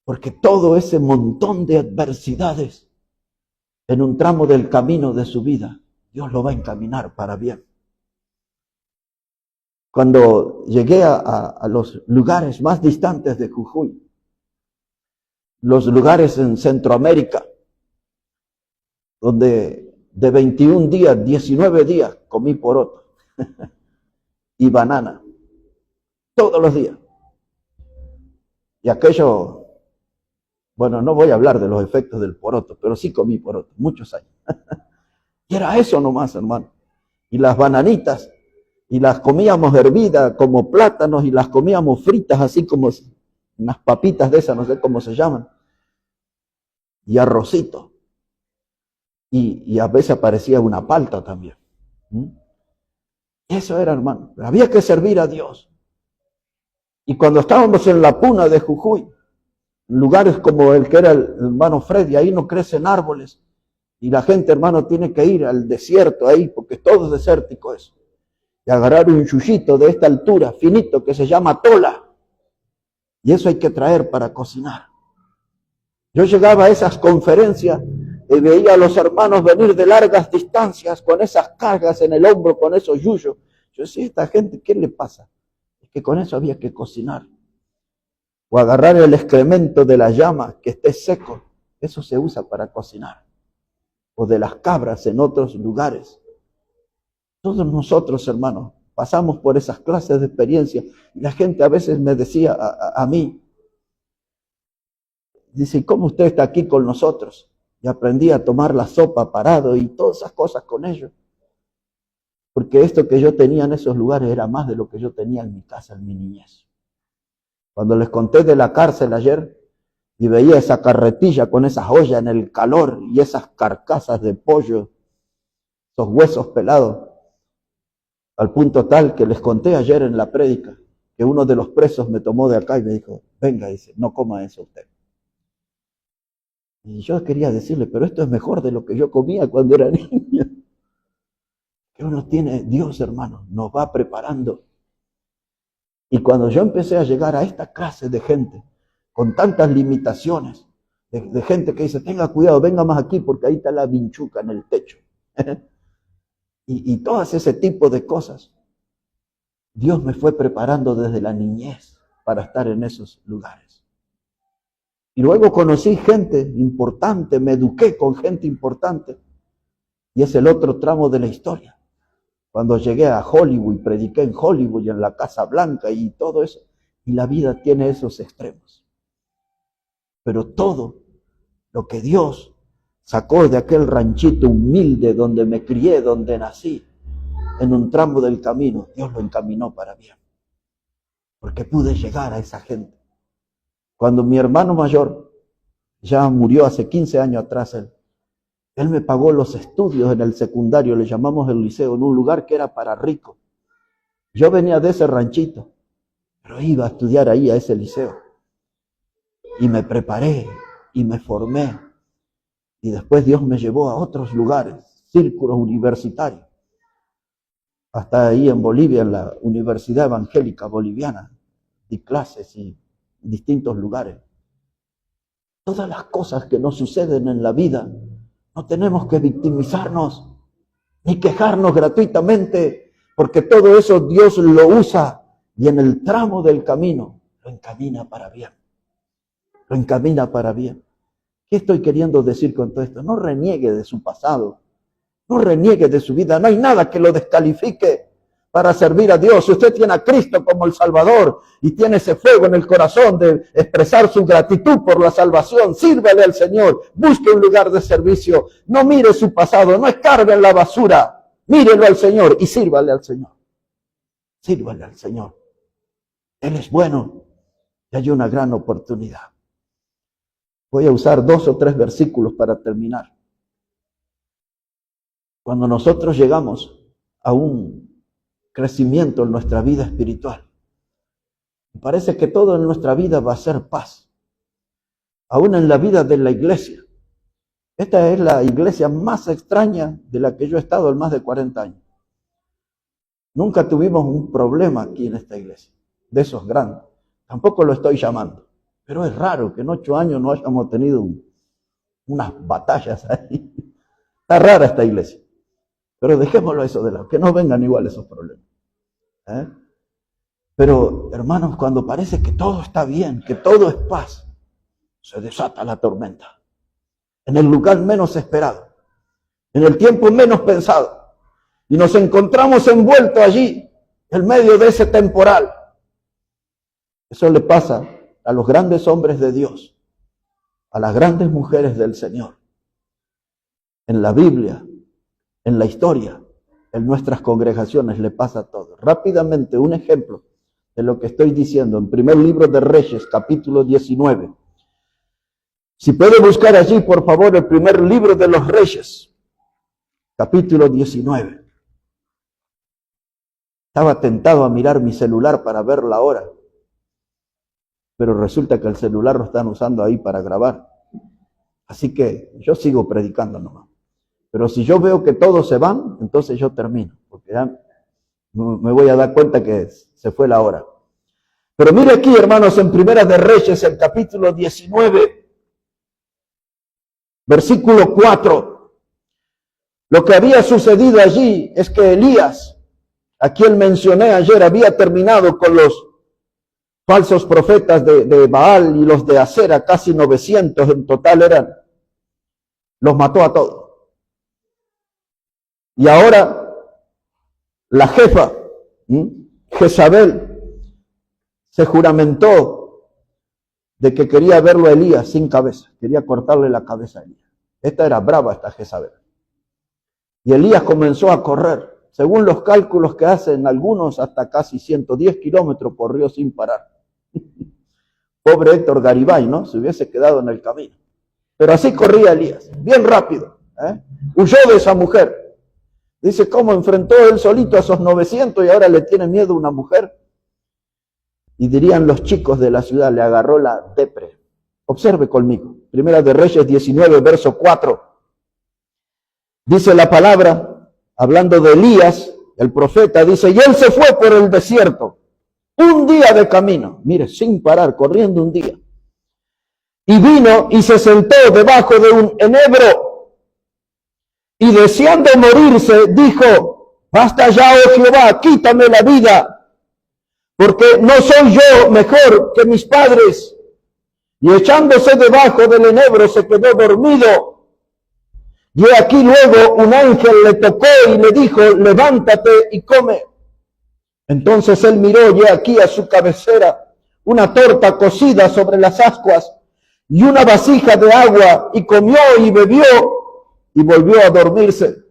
porque todo ese montón de adversidades en un tramo del camino de su vida, Dios lo va a encaminar para bien. Cuando llegué a los lugares más distantes de Jujuy, los lugares en Centroamérica, donde de 21 días, 19 días comí poroto y banana, todos los días. Y aquello, bueno, no voy a hablar de los efectos del poroto, pero sí comí poroto, muchos años. Y era eso nomás, hermano. Y las bananitas, y las comíamos hervidas como plátanos, y las comíamos fritas, así como unas papitas de esas, no sé cómo se llaman. Y arrocito. y a veces aparecía una palta también. Eso era, hermano. Había que servir a Dios. Y cuando estábamos en la puna de Jujuy, lugares como el que era el hermano Freddy, ahí no crecen árboles. Y la gente, hermano, tiene que ir al desierto ahí, porque todo es desértico eso. Y agarrar un yuyito de esta altura, finito, que se llama tola. Y eso hay que traer para cocinar. Yo llegaba a esas conferencias y veía a los hermanos venir de largas distancias con esas cargas en el hombro, con esos yuyos. Yo decía, esta gente, ¿qué le pasa? Es que con eso había que cocinar. O agarrar el excremento de la llama que esté seco. Eso se usa para cocinar. O de las cabras en otros lugares. Todos nosotros, hermanos, pasamos por esas clases de experiencia. Y la gente a veces me decía a mí, dice, ¿cómo usted está aquí con nosotros? Y aprendí a tomar la sopa parado y todas esas cosas con ellos. Porque esto que yo tenía en esos lugares era más de lo que yo tenía en mi casa, en mi niñez. Cuando les conté de la cárcel ayer y veía esa carretilla con esas ollas en el calor y esas carcasas de pollo, esos huesos pelados, al punto tal que les conté ayer en la prédica que uno de los presos me tomó de acá y me dijo, venga, dice, no coma eso usted. Y yo quería decirle, pero esto es mejor de lo que yo comía cuando era niño. Que uno tiene, Dios, hermano, nos va preparando. Y cuando yo empecé a llegar a esta clase de gente, con tantas limitaciones, de gente que dice, tenga cuidado, venga más aquí porque ahí está la vinchuca en el techo. y todas ese tipo de cosas. Dios me fue preparando desde la niñez para estar en esos lugares. Y luego conocí gente importante, me eduqué con gente importante. Y es el otro tramo de la historia. Cuando llegué a Hollywood, prediqué en Hollywood y en la Casa Blanca y todo eso. Y la vida tiene esos extremos. Pero todo lo que Dios sacó de aquel ranchito humilde donde me crié, donde nací, en un tramo del camino, Dios lo encaminó para bien. Porque pude llegar a esa gente. Cuando mi hermano mayor ya murió hace 15 años atrás, él me pagó los estudios en el secundario, le llamamos el liceo, en un lugar que era para ricos. Yo venía de ese ranchito, pero iba a estudiar ahí a ese liceo. Y me preparé y me formé. Y después Dios me llevó a otros lugares, círculos universitarios. Hasta ahí en Bolivia, en la Universidad Evangélica Boliviana, di clases y en distintos lugares. Todas las cosas que nos suceden en la vida, no tenemos que victimizarnos ni quejarnos gratuitamente, porque todo eso Dios lo usa y en el tramo del camino lo encamina para bien. Lo encamina para bien. ¿Qué estoy queriendo decir con todo esto? No reniegue de su pasado, no reniegue de su vida, no hay nada que lo descalifique para servir a Dios. Si usted tiene a Cristo como el Salvador y tiene ese fuego en el corazón de expresar su gratitud por la salvación, sírvele al Señor, busque un lugar de servicio, no mire su pasado, no escarbe en la basura, mírelo al Señor y sírvale al Señor. Sírvale al Señor. Él es bueno y hay una gran oportunidad. Voy a usar 2 o 3 versículos para terminar. Cuando nosotros llegamos a un crecimiento en nuestra vida espiritual, parece que todo en nuestra vida va a ser paz. Aún en la vida de la iglesia. Esta es la iglesia más extraña de la que yo he estado en más de 40 años. Nunca tuvimos un problema aquí en esta iglesia, de esos grandes. Tampoco lo estoy llamando. Pero es raro que en 8 años no hayamos tenido unas batallas ahí. Está rara esta iglesia. Pero dejémoslo eso de lado, que no vengan igual esos problemas. Pero, hermanos, cuando parece que todo está bien, que todo es paz, se desata la tormenta. En el lugar menos esperado, en el tiempo menos pensado. Y nos encontramos envueltos allí, en medio de ese temporal. Eso le pasa a los grandes hombres de Dios, a las grandes mujeres del Señor. En la Biblia, en la historia, en nuestras congregaciones le pasa todo. Rápidamente, un ejemplo de lo que estoy diciendo. En primer libro de Reyes, capítulo 19. Si puede buscar allí, por favor, el primer libro de los Reyes, capítulo 19. Estaba tentado a mirar mi celular para ver la hora, pero resulta que el celular lo están usando ahí para grabar. Así que yo sigo predicando nomás. Pero si yo veo que todos se van, entonces yo termino, porque ya me voy a dar cuenta que se fue la hora. Pero mire aquí, hermanos, en Primera de Reyes, el capítulo 19, versículo 4. Lo que había sucedido allí es que Elías, a quien mencioné ayer, había terminado con los falsos profetas de Baal y los de Acera, casi 900 en total eran. Los mató a todos. Y ahora la jefa, Jezabel, se juramentó de que quería verlo a Elías sin cabeza, quería cortarle la cabeza a Elías. Esta era brava, esta Jezabel. Y Elías comenzó a correr, según los cálculos que hacen algunos, hasta casi 110 kilómetros corrió sin parar. Pobre Héctor Garibay, ¿no? Se hubiese quedado en el camino. Pero así corría Elías, bien rápido. Huyó de esa mujer. Dice, ¿cómo enfrentó él solito a esos 900 y ahora le tiene miedo a una mujer? Y dirían los chicos de la ciudad, le agarró la depre. Observe conmigo. Primera de Reyes 19, verso 4. Dice la palabra, hablando de Elías, el profeta, dice, y él se fue por el desierto, un día de camino, mire, sin parar, corriendo un día. Y vino y se sentó debajo de un enebro, y deseando morirse, dijo, basta ya, oh Jehová, quítame la vida, porque no soy yo mejor que mis padres. Y echándose debajo del enebro se quedó dormido. Y aquí luego un ángel le tocó y le dijo, levántate y come. Entonces él miró y aquí a su cabecera una torta cocida sobre las ascuas y una vasija de agua, y comió y bebió y volvió a dormirse.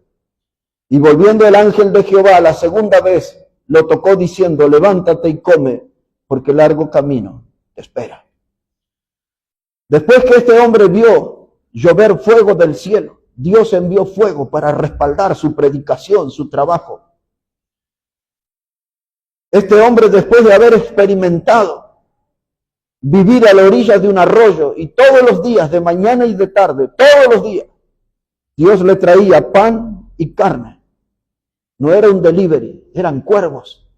Y volviendo el ángel de Jehová la segunda vez, lo tocó diciendo, levántate y come, porque largo camino te espera. Después que este hombre vio llover fuego del cielo, Dios envió fuego para respaldar su predicación, su trabajo. Este hombre, después de haber experimentado vivir a la orilla de un arroyo y todos los días, de mañana y de tarde, todos los días, Dios le traía pan y carne. No era un delivery, eran cuervos.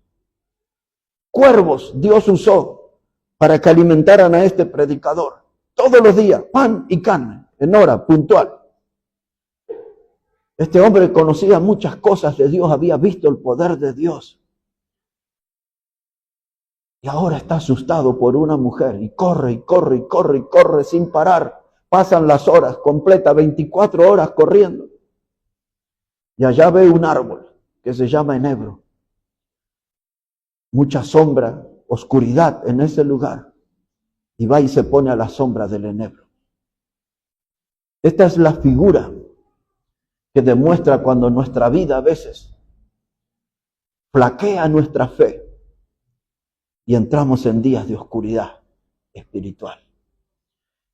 Cuervos Dios usó para que alimentaran a este predicador. Todos los días, pan y carne, en hora puntual. Este hombre conocía muchas cosas de Dios, había visto el poder de Dios. Y ahora está asustado por una mujer y corre y corre y corre y corre sin parar. Pasan las horas, completa 24 horas corriendo. Y allá ve un árbol que se llama enebro. Mucha sombra, oscuridad en ese lugar. Y va y se pone a la sombra del enebro. Esta es la figura que demuestra cuando nuestra vida a veces flaquea nuestra fe y entramos en días de oscuridad espiritual.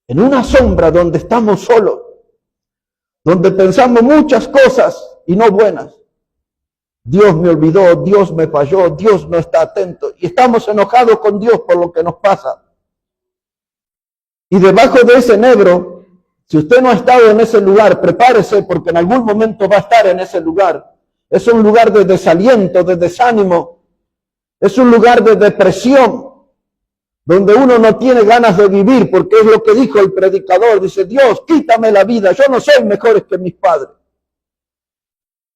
En una sombra donde estamos solos, donde pensamos muchas cosas y no buenas. Dios me olvidó, Dios me falló, Dios no está atento. Y estamos enojados con Dios por lo que nos pasa. Y debajo de ese enebro, si usted no ha estado en ese lugar, prepárese porque en algún momento va a estar en ese lugar. Es un lugar de desaliento, de desánimo. Es un lugar de depresión, donde uno no tiene ganas de vivir, porque es lo que dijo el predicador. Dice, Dios, quítame la vida, yo no soy mejor que mis padres.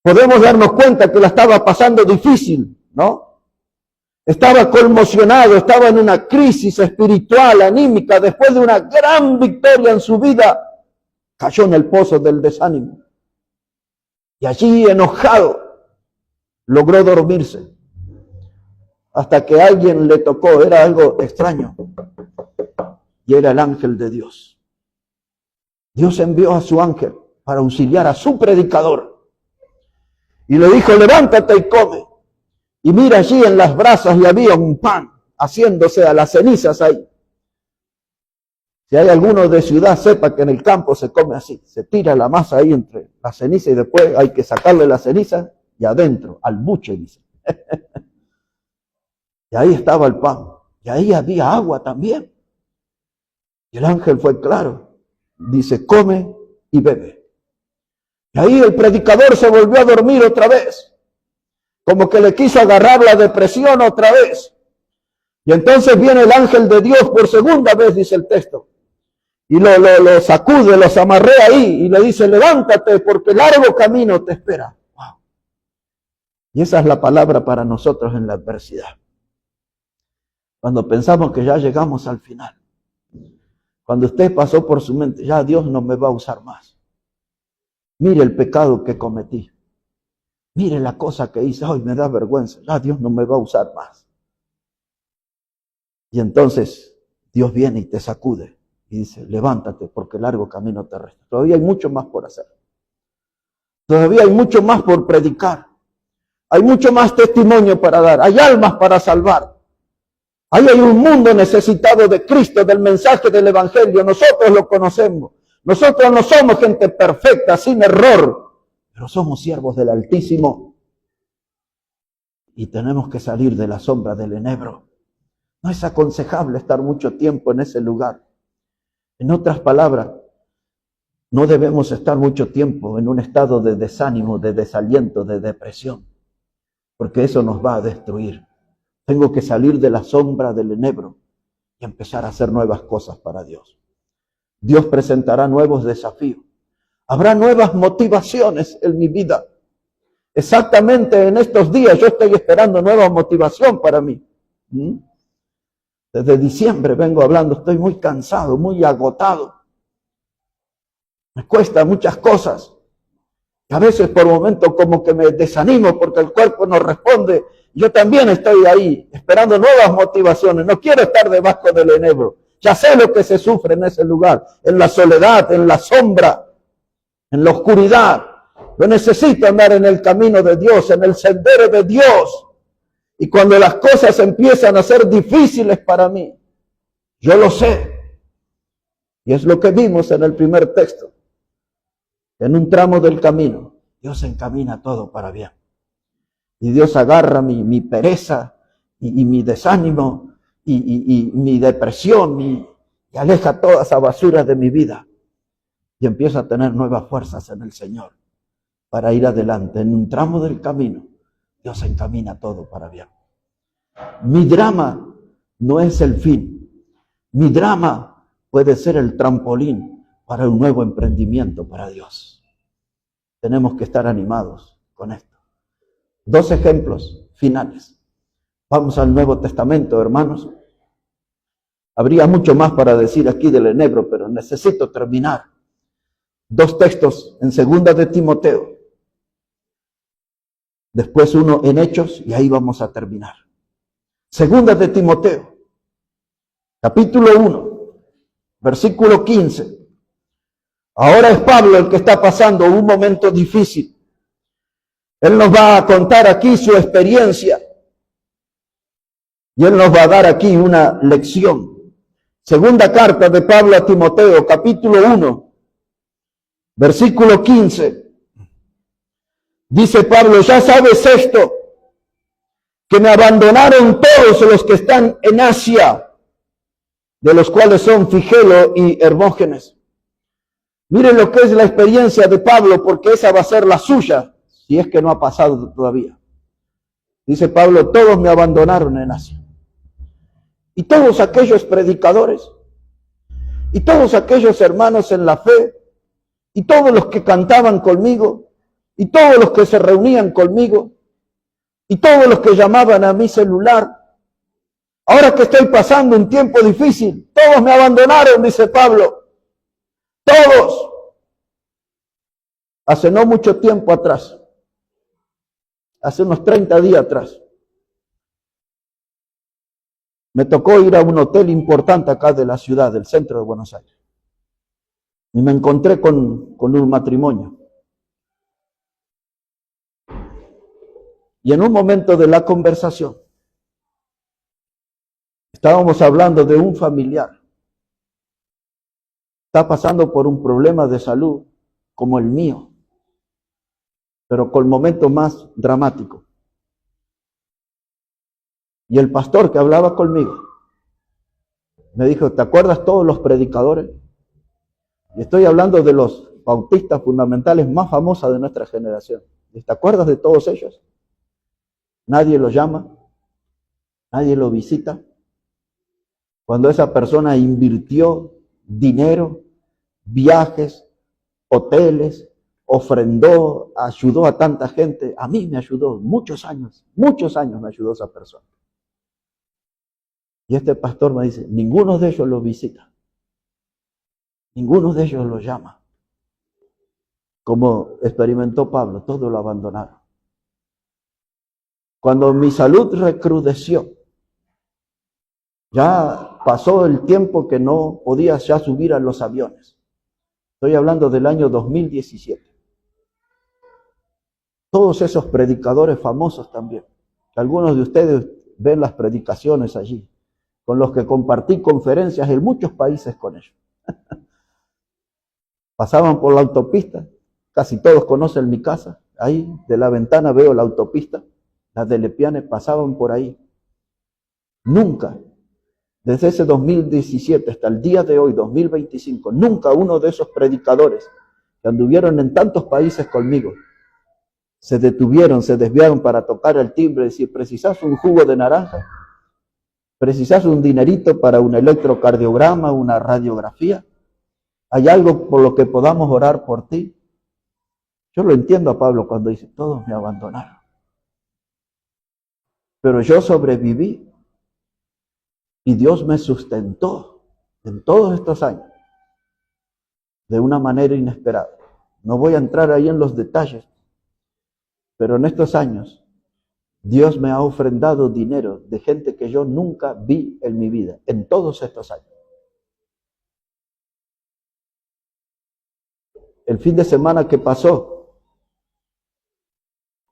Podemos darnos cuenta que la estaba pasando difícil, ¿no? Estaba conmocionado, estaba en una crisis espiritual, anímica, después de una gran victoria en su vida, cayó en el pozo del desánimo. Y allí, enojado, logró dormirse. Hasta que alguien le tocó, era algo extraño. Y era el ángel de Dios. Dios envió a su ángel para auxiliar a su predicador. Y le dijo, levántate y come. Y mira, allí en las brasas y había un pan haciéndose a las cenizas ahí. Si hay alguno de ciudad, sepa que en el campo se come así. Se tira la masa ahí entre la ceniza y después hay que sacarle la ceniza y adentro, al buche, dice. Y ahí estaba el pan. Y ahí había agua también. Y el ángel fue claro. Dice, come y bebe. Y ahí el predicador se volvió a dormir otra vez. Como que le quiso agarrar la depresión otra vez. Y entonces viene el ángel de Dios por segunda vez, dice el texto. Y lo sacude, los amarrea ahí y le dice, levántate porque largo camino te espera. Wow. Y esa es la palabra para nosotros en la adversidad. Cuando pensamos que ya llegamos al final. Cuando usted pasó por su mente, ya Dios no me va a usar más. Mire el pecado que cometí. Mire la cosa que hice, hoy me da vergüenza. Ya Dios no me va a usar más. Y entonces Dios viene y te sacude. Y dice, levántate porque largo camino te resta. Todavía hay mucho más por hacer. Todavía hay mucho más por predicar. Hay mucho más testimonio para dar. Hay almas para salvar. Ahí hay un mundo necesitado de Cristo, del mensaje del Evangelio. Nosotros lo conocemos. Nosotros no somos gente perfecta, sin error. Pero somos siervos del Altísimo. Y tenemos que salir de la sombra del enebro. No es aconsejable estar mucho tiempo en ese lugar. En otras palabras, no debemos estar mucho tiempo en un estado de desánimo, de desaliento, de depresión, porque eso nos va a destruir. Tengo que salir de la sombra del enebro y empezar a hacer nuevas cosas para Dios. Dios presentará nuevos desafíos. Habrá nuevas motivaciones en mi vida. Exactamente en estos días yo estoy esperando nueva motivación para mí. Desde diciembre vengo hablando, estoy muy cansado, muy agotado. Me cuesta muchas cosas. A veces por momentos como que me desanimo porque el cuerpo no responde. Yo también estoy ahí esperando nuevas motivaciones. No quiero estar debajo del enebro. Ya sé lo que se sufre en ese lugar, en la soledad, en la sombra, en la oscuridad. Yo necesito andar en el camino de Dios, en el sendero de Dios. Y cuando las cosas empiezan a ser difíciles para mí, yo lo sé. Y es lo que vimos en el primer texto. En un tramo del camino, Dios encamina todo para bien. Y Dios agarra mi pereza y mi desánimo y mi depresión y aleja toda esa basura de mi vida. Y empiezo a tener nuevas fuerzas en el Señor para ir adelante. En un tramo del camino, Dios encamina todo para bien. Mi drama no es el fin. Mi drama puede ser el trampolín para un nuevo emprendimiento para Dios. Tenemos que estar animados con esto. 2 ejemplos finales. Vamos al Nuevo Testamento, hermanos. Habría mucho más para decir aquí del enebro, pero necesito terminar. 2 textos en 2 de Timoteo. Después uno en Hechos y ahí vamos a terminar. 2 de Timoteo, capítulo 1, versículo 15. Ahora es Pablo el que está pasando un momento difícil. Él nos va a contar aquí su experiencia. Y él nos va a dar aquí una lección. 2 carta de Pablo a Timoteo, capítulo 1, versículo 15. Dice Pablo, ya sabes esto, que me abandonaron todos los que están en Asia, de los cuales son Figelo y Hermógenes. Miren lo que es la experiencia de Pablo, porque esa va a ser la suya, si es que no ha pasado todavía. Dice Pablo, todos me abandonaron en Asia. Y todos aquellos predicadores, y todos aquellos hermanos en la fe, y todos los que cantaban conmigo, y todos los que se reunían conmigo, y todos los que llamaban a mi celular. Ahora que estoy pasando un tiempo difícil, todos me abandonaron, dice Pablo. Todos. Hace no mucho tiempo atrás, hace unos 30 días atrás, me tocó ir a un hotel importante acá de la ciudad, del centro de Buenos Aires. Y me encontré con un matrimonio. Y en un momento de la conversación, estábamos hablando de un familiar está pasando por un problema de salud como el mío, pero con momentos más dramáticos. Y el pastor que hablaba conmigo me dijo, ¿te acuerdas todos los predicadores? Y estoy hablando de los bautistas fundamentales más famosos de nuestra generación. ¿Te acuerdas de todos ellos? Nadie los llama, nadie lo visita. Cuando esa persona invirtió dinero, viajes, hoteles, ofrendó, ayudó a tanta gente, a mí me ayudó muchos años me ayudó esa persona. Y este pastor me dice, ninguno de ellos lo visita, ninguno de ellos lo llama. Como experimentó Pablo, todos lo abandonaron. Cuando mi salud recrudeció, ya pasó el tiempo que no podía ya subir a los aviones. Estoy hablando del año 2017. Todos esos predicadores famosos también, que algunos de ustedes ven las predicaciones allí, con los que compartí conferencias en muchos países con ellos. Pasaban por la autopista, casi todos conocen mi casa, ahí de la ventana veo la autopista, las de Lepiane pasaban por ahí. Nunca, desde ese 2017 hasta el día de hoy, 2025, nunca uno de esos predicadores que anduvieron en tantos países conmigo, se detuvieron, se desviaron para tocar el timbre y decir, ¿precisas un jugo de naranja? ¿Precisas un dinerito para un electrocardiograma, una radiografía? ¿Hay algo por lo que podamos orar por ti? Yo lo entiendo a Pablo cuando dice, todos me abandonaron. Pero yo sobreviví y Dios me sustentó en todos estos años de una manera inesperada. No voy a entrar ahí en los detalles, pero en estos años Dios me ha ofrendado dinero de gente que yo nunca vi en mi vida, en todos estos años. El fin de semana que pasó,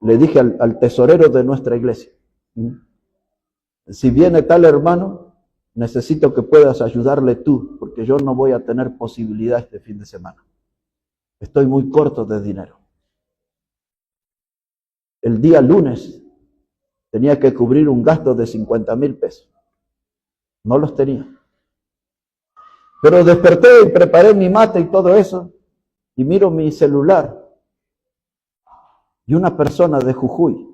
le dije al tesorero de nuestra iglesia, si viene tal hermano, necesito que puedas ayudarle tú, porque yo no voy a tener posibilidad este fin de semana. Estoy muy corto de dinero. El día lunes tenía que cubrir un gasto de 50,000 pesos. No los tenía. Pero desperté y preparé mi mate y todo eso, y miro mi celular, y una persona de Jujuy,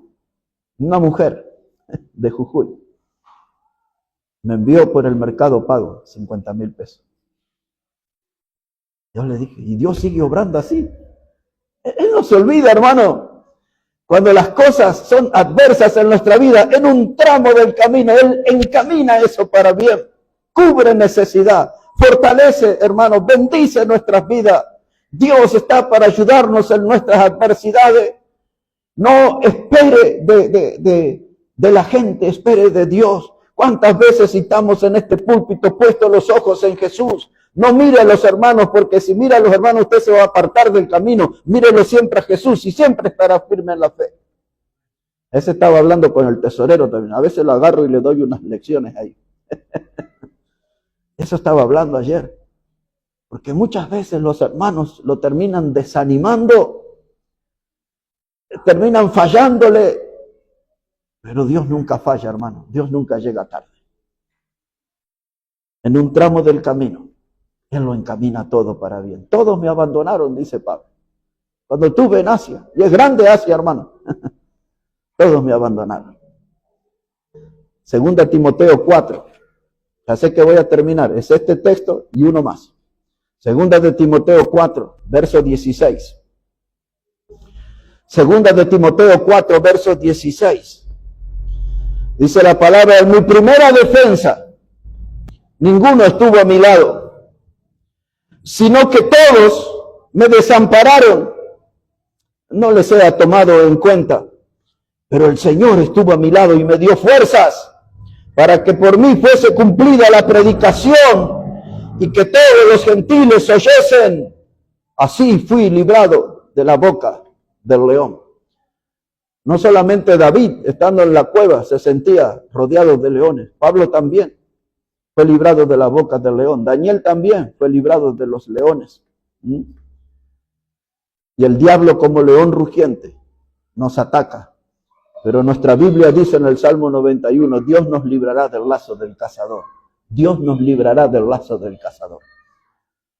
una mujer de Jujuy, me envió por el Mercado Pago 50,000 pesos. Yo le dije, y Dios sigue obrando así. Él no se olvida, hermano. Cuando las cosas son adversas en nuestra vida, en un tramo del camino, Él encamina eso para bien. Cubre necesidad, fortalece, hermano, bendice nuestras vidas. Dios está para ayudarnos en nuestras adversidades. No espere de la gente, espere de Dios. ¿Cuántas veces estamos en este púlpito puestos los ojos en Jesús? No mire a los hermanos, porque si mira a los hermanos usted se va a apartar del camino. Mírelo siempre a Jesús y siempre estará firme en la fe. Ese estaba hablando con el tesorero también. A veces lo agarro y le doy unas lecciones ahí. Eso estaba hablando ayer. Porque muchas veces los hermanos lo terminan desanimando, terminan fallándole. Pero Dios nunca falla, hermano. Dios nunca llega tarde. En un tramo del camino, Él lo encamina todo para bien. Todos me abandonaron, dice Pablo. Cuando estuve en Asia, y es grande Asia, hermano. Todos me abandonaron. Segunda Timoteo 4. Ya sé que voy a terminar. Es este texto y uno más. Segunda de Timoteo 4, verso 16. Segunda de Timoteo 4, verso 16. Dice la palabra, en mi primera defensa, ninguno estuvo a mi lado, sino que todos me desampararon. No les he tomado en cuenta, pero el Señor estuvo a mi lado y me dio fuerzas para que por mí fuese cumplida la predicación y que todos los gentiles oyesen. Así fui librado de la boca del león. No solamente David, estando en la cueva, se sentía rodeado de leones. Pablo también. fue librado de la boca del león. Daniel también fue librado de los leones. Y el diablo, como león rugiente, nos ataca. Pero nuestra Biblia dice en el Salmo 91, Dios nos librará del lazo del cazador. Dios nos librará del lazo del cazador.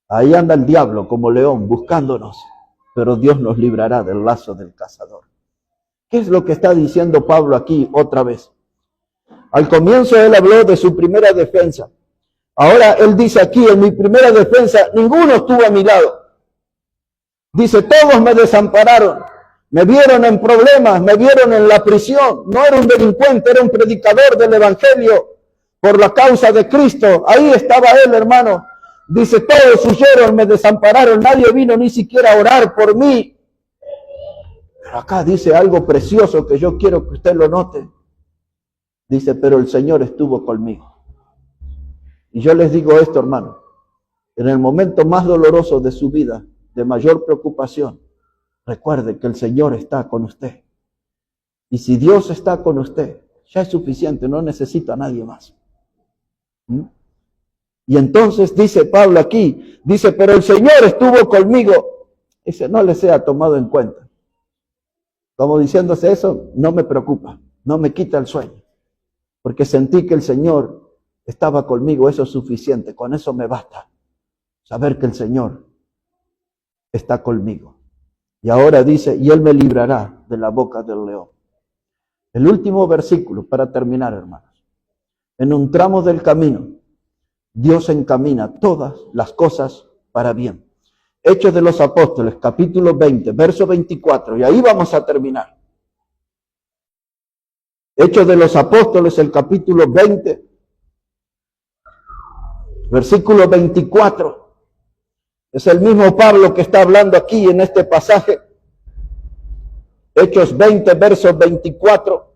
Ahí anda el diablo como león buscándonos, pero Dios nos librará del lazo del cazador. ¿Qué es lo que está diciendo Pablo aquí otra vez? Al comienzo él habló de su primera defensa. Ahora él dice aquí, en mi primera defensa, ninguno estuvo a mi lado. Dice, todos me desampararon, me vieron en problemas, me vieron en la prisión. No era un delincuente, era un predicador del evangelio por la causa de Cristo. Ahí estaba él, hermano. Dice, todos huyeron, me desampararon, nadie vino ni siquiera a orar por mí. Pero acá dice algo precioso que yo quiero que usted lo note. Dice, pero el Señor estuvo conmigo. Y yo les digo esto, hermano, en el momento más doloroso de su vida, de mayor preocupación, recuerde que el Señor está con usted. Y si Dios está con usted, ya es suficiente, no necesita a nadie más. Y entonces dice Pablo aquí, dice, pero el Señor estuvo conmigo. Dice, no le sea tomado en cuenta. Como diciéndose eso, no me preocupa, no me quita el sueño. Porque sentí que el Señor estaba conmigo, eso es suficiente, con eso me basta. Saber que el Señor está conmigo. Y ahora dice, y Él me librará de la boca del león. El último versículo, para terminar, hermanos. En un tramo del camino, Dios encamina todas las cosas para bien. Hechos de los Apóstoles, capítulo 20, verso 24, y ahí vamos a terminar. Hechos de los Apóstoles, el capítulo 20, versículo 24. Es el mismo Pablo que está hablando aquí en este pasaje. Hechos 20, verso 24.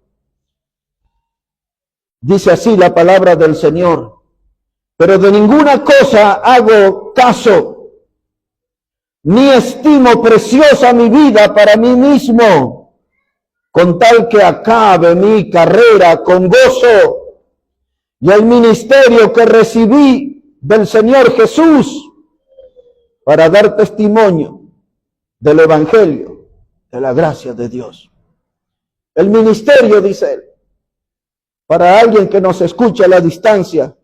Dice así la palabra del Señor. Pero de ninguna cosa hago caso, ni estimo preciosa mi vida para mí mismo, con tal que acabe mi carrera con gozo y el ministerio que recibí del Señor Jesús para dar testimonio del Evangelio, de la gracia de Dios. El ministerio, dice él, para alguien que nos escucha a la distancia,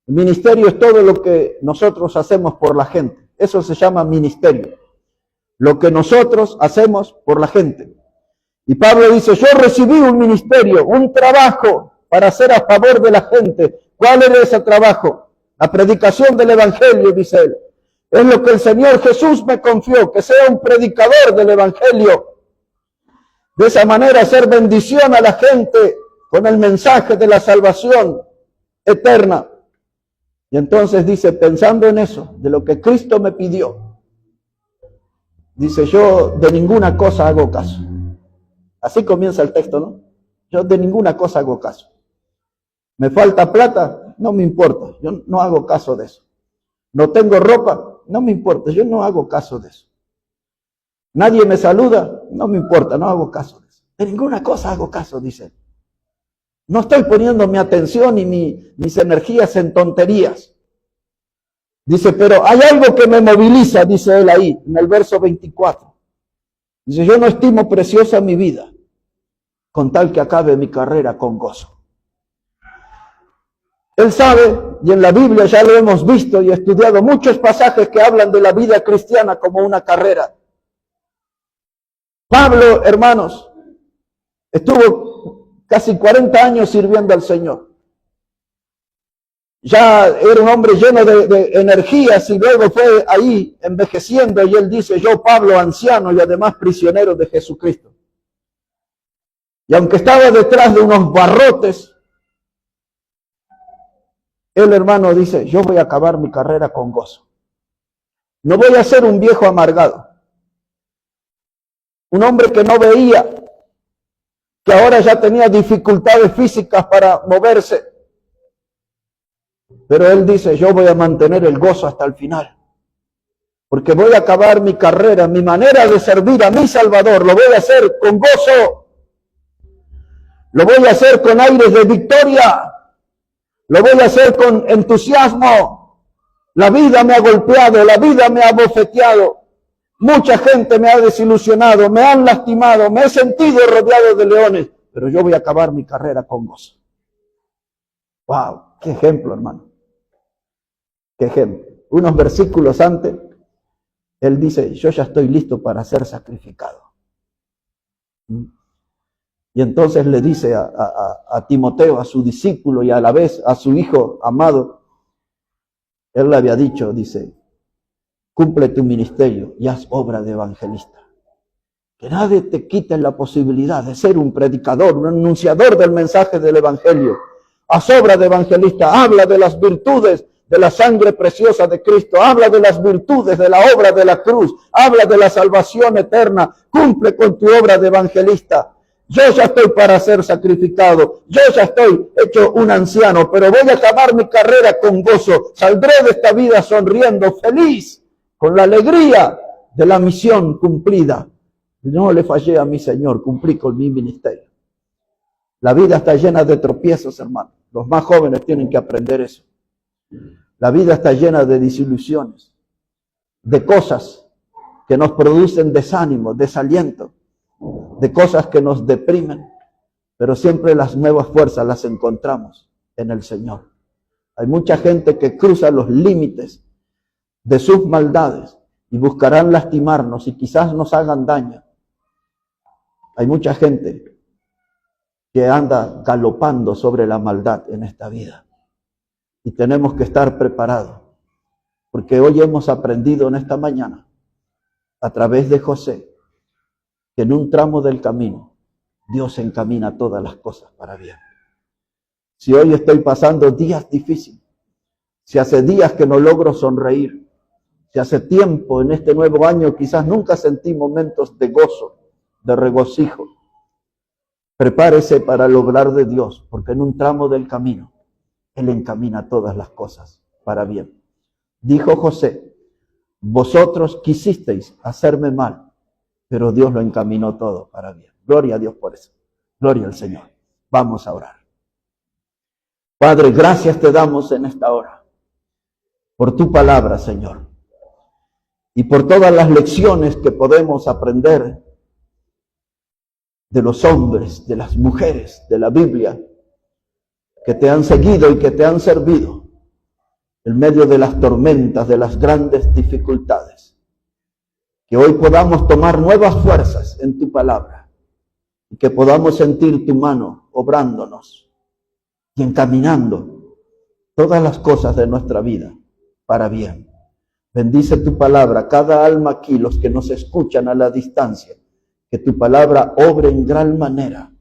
el ministerio es todo lo que nosotros hacemos por la gente. Eso se llama ministerio. Lo que nosotros hacemos por la gente. Y Pablo dice, yo recibí un ministerio, un trabajo para hacer a favor de la gente. ¿Cuál era ese trabajo? La predicación del Evangelio, dice él. Es lo que el Señor Jesús me confió, que sea un predicador del Evangelio. De esa manera hacer bendición a la gente con el mensaje de la salvación eterna. Y entonces dice, pensando en eso, de lo que Cristo me pidió, dice, yo de ninguna cosa hago caso. Así comienza el texto, ¿no? Yo de ninguna cosa hago caso. ¿Me falta plata? No me importa, yo no hago caso de eso. ¿No tengo ropa? No me importa, yo no hago caso de eso. ¿Nadie me saluda? No me importa, no hago caso de eso. De ninguna cosa hago caso, dice él. No estoy poniendo mi atención y mis energías en tonterías. Dice, pero hay algo que me moviliza, dice él ahí, en el verso 24. Dice, yo no estimo preciosa mi vida, con tal que acabe mi carrera con gozo. Él sabe, y en la Biblia ya lo hemos visto y estudiado muchos pasajes que hablan de la vida cristiana como una carrera. Pablo, hermanos, estuvo casi 40 años sirviendo al Señor. Ya era un hombre lleno de energías y luego fue ahí envejeciendo y él dice, yo Pablo, anciano y además prisionero de Jesucristo. Y aunque estaba detrás de unos barrotes, el hermano dice, yo voy a acabar mi carrera con gozo. No voy a ser un viejo amargado. Un hombre que no veía, que ahora ya tenía dificultades físicas para moverse. Pero él dice, yo voy a mantener el gozo hasta el final. Porque voy a acabar mi carrera, mi manera de servir a mi Salvador, lo voy a hacer con gozo. Lo voy a hacer con aires de victoria. Lo voy a hacer con entusiasmo. La vida me ha golpeado, la vida me ha bofeteado. Mucha gente me ha desilusionado, me han lastimado, me he sentido rodeado de leones, pero yo voy a acabar mi carrera con gozo. ¡Wow! ¡Qué ejemplo, hermano! ¡Qué ejemplo! Unos versículos antes, él dice, yo ya estoy listo para ser sacrificado. Y entonces le dice a Timoteo, a su discípulo y a la vez a su hijo amado, él le había dicho, dice, cumple tu ministerio y haz obra de evangelista. Que nadie te quite la posibilidad de ser un predicador, un anunciador del mensaje del evangelio. Haz obra de evangelista, habla de las virtudes de la sangre preciosa de Cristo, habla de las virtudes de la obra de la cruz, habla de la salvación eterna, cumple con tu obra de evangelista. Yo ya estoy para ser sacrificado, yo ya estoy hecho un anciano, pero voy a acabar mi carrera con gozo, saldré de esta vida sonriendo, feliz, con la alegría de la misión cumplida. No le fallé a mi Señor, cumplí con mi ministerio. La vida está llena de tropiezos, hermano. Los más jóvenes tienen que aprender eso. La vida está llena de desilusiones, de cosas que nos producen desánimo, desaliento, de cosas que nos deprimen, pero siempre las nuevas fuerzas las encontramos en el Señor. Hay mucha gente que cruza los límites de sus maldades y buscarán lastimarnos y quizás nos hagan daño. Hay mucha gente que anda galopando sobre la maldad en esta vida. Y tenemos que estar preparados, porque hoy hemos aprendido en esta mañana, a través de José, que en un tramo del camino, Dios encamina todas las cosas para bien. Si hoy estoy pasando días difíciles, si hace días que no logro sonreír, si hace tiempo en este nuevo año quizás nunca sentí momentos de gozo, de regocijo, prepárese para lograr de Dios, porque en un tramo del camino, Él encamina todas las cosas para bien. Dijo José, vosotros quisisteis hacerme mal, pero Dios lo encaminó todo para bien. Gloria a Dios por eso. Gloria al Señor. Vamos a orar. Padre, gracias te damos en esta hora por tu palabra, Señor, y por todas las lecciones que podemos aprender de los hombres, de las mujeres, de la Biblia, que te han seguido y que te han servido en medio de las tormentas, de las grandes dificultades. Que hoy podamos tomar nuevas fuerzas en tu palabra y que podamos sentir tu mano obrándonos y encaminando todas las cosas de nuestra vida para bien. Bendice tu palabra, cada alma aquí, los que nos escuchan a la distancia, que tu palabra obre en gran manera.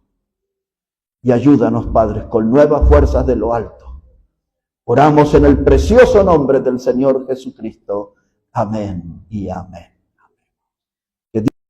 Y ayúdanos, Padre, con nuevas fuerzas de lo alto. Oramos en el precioso nombre del Señor Jesucristo. Amén y amén.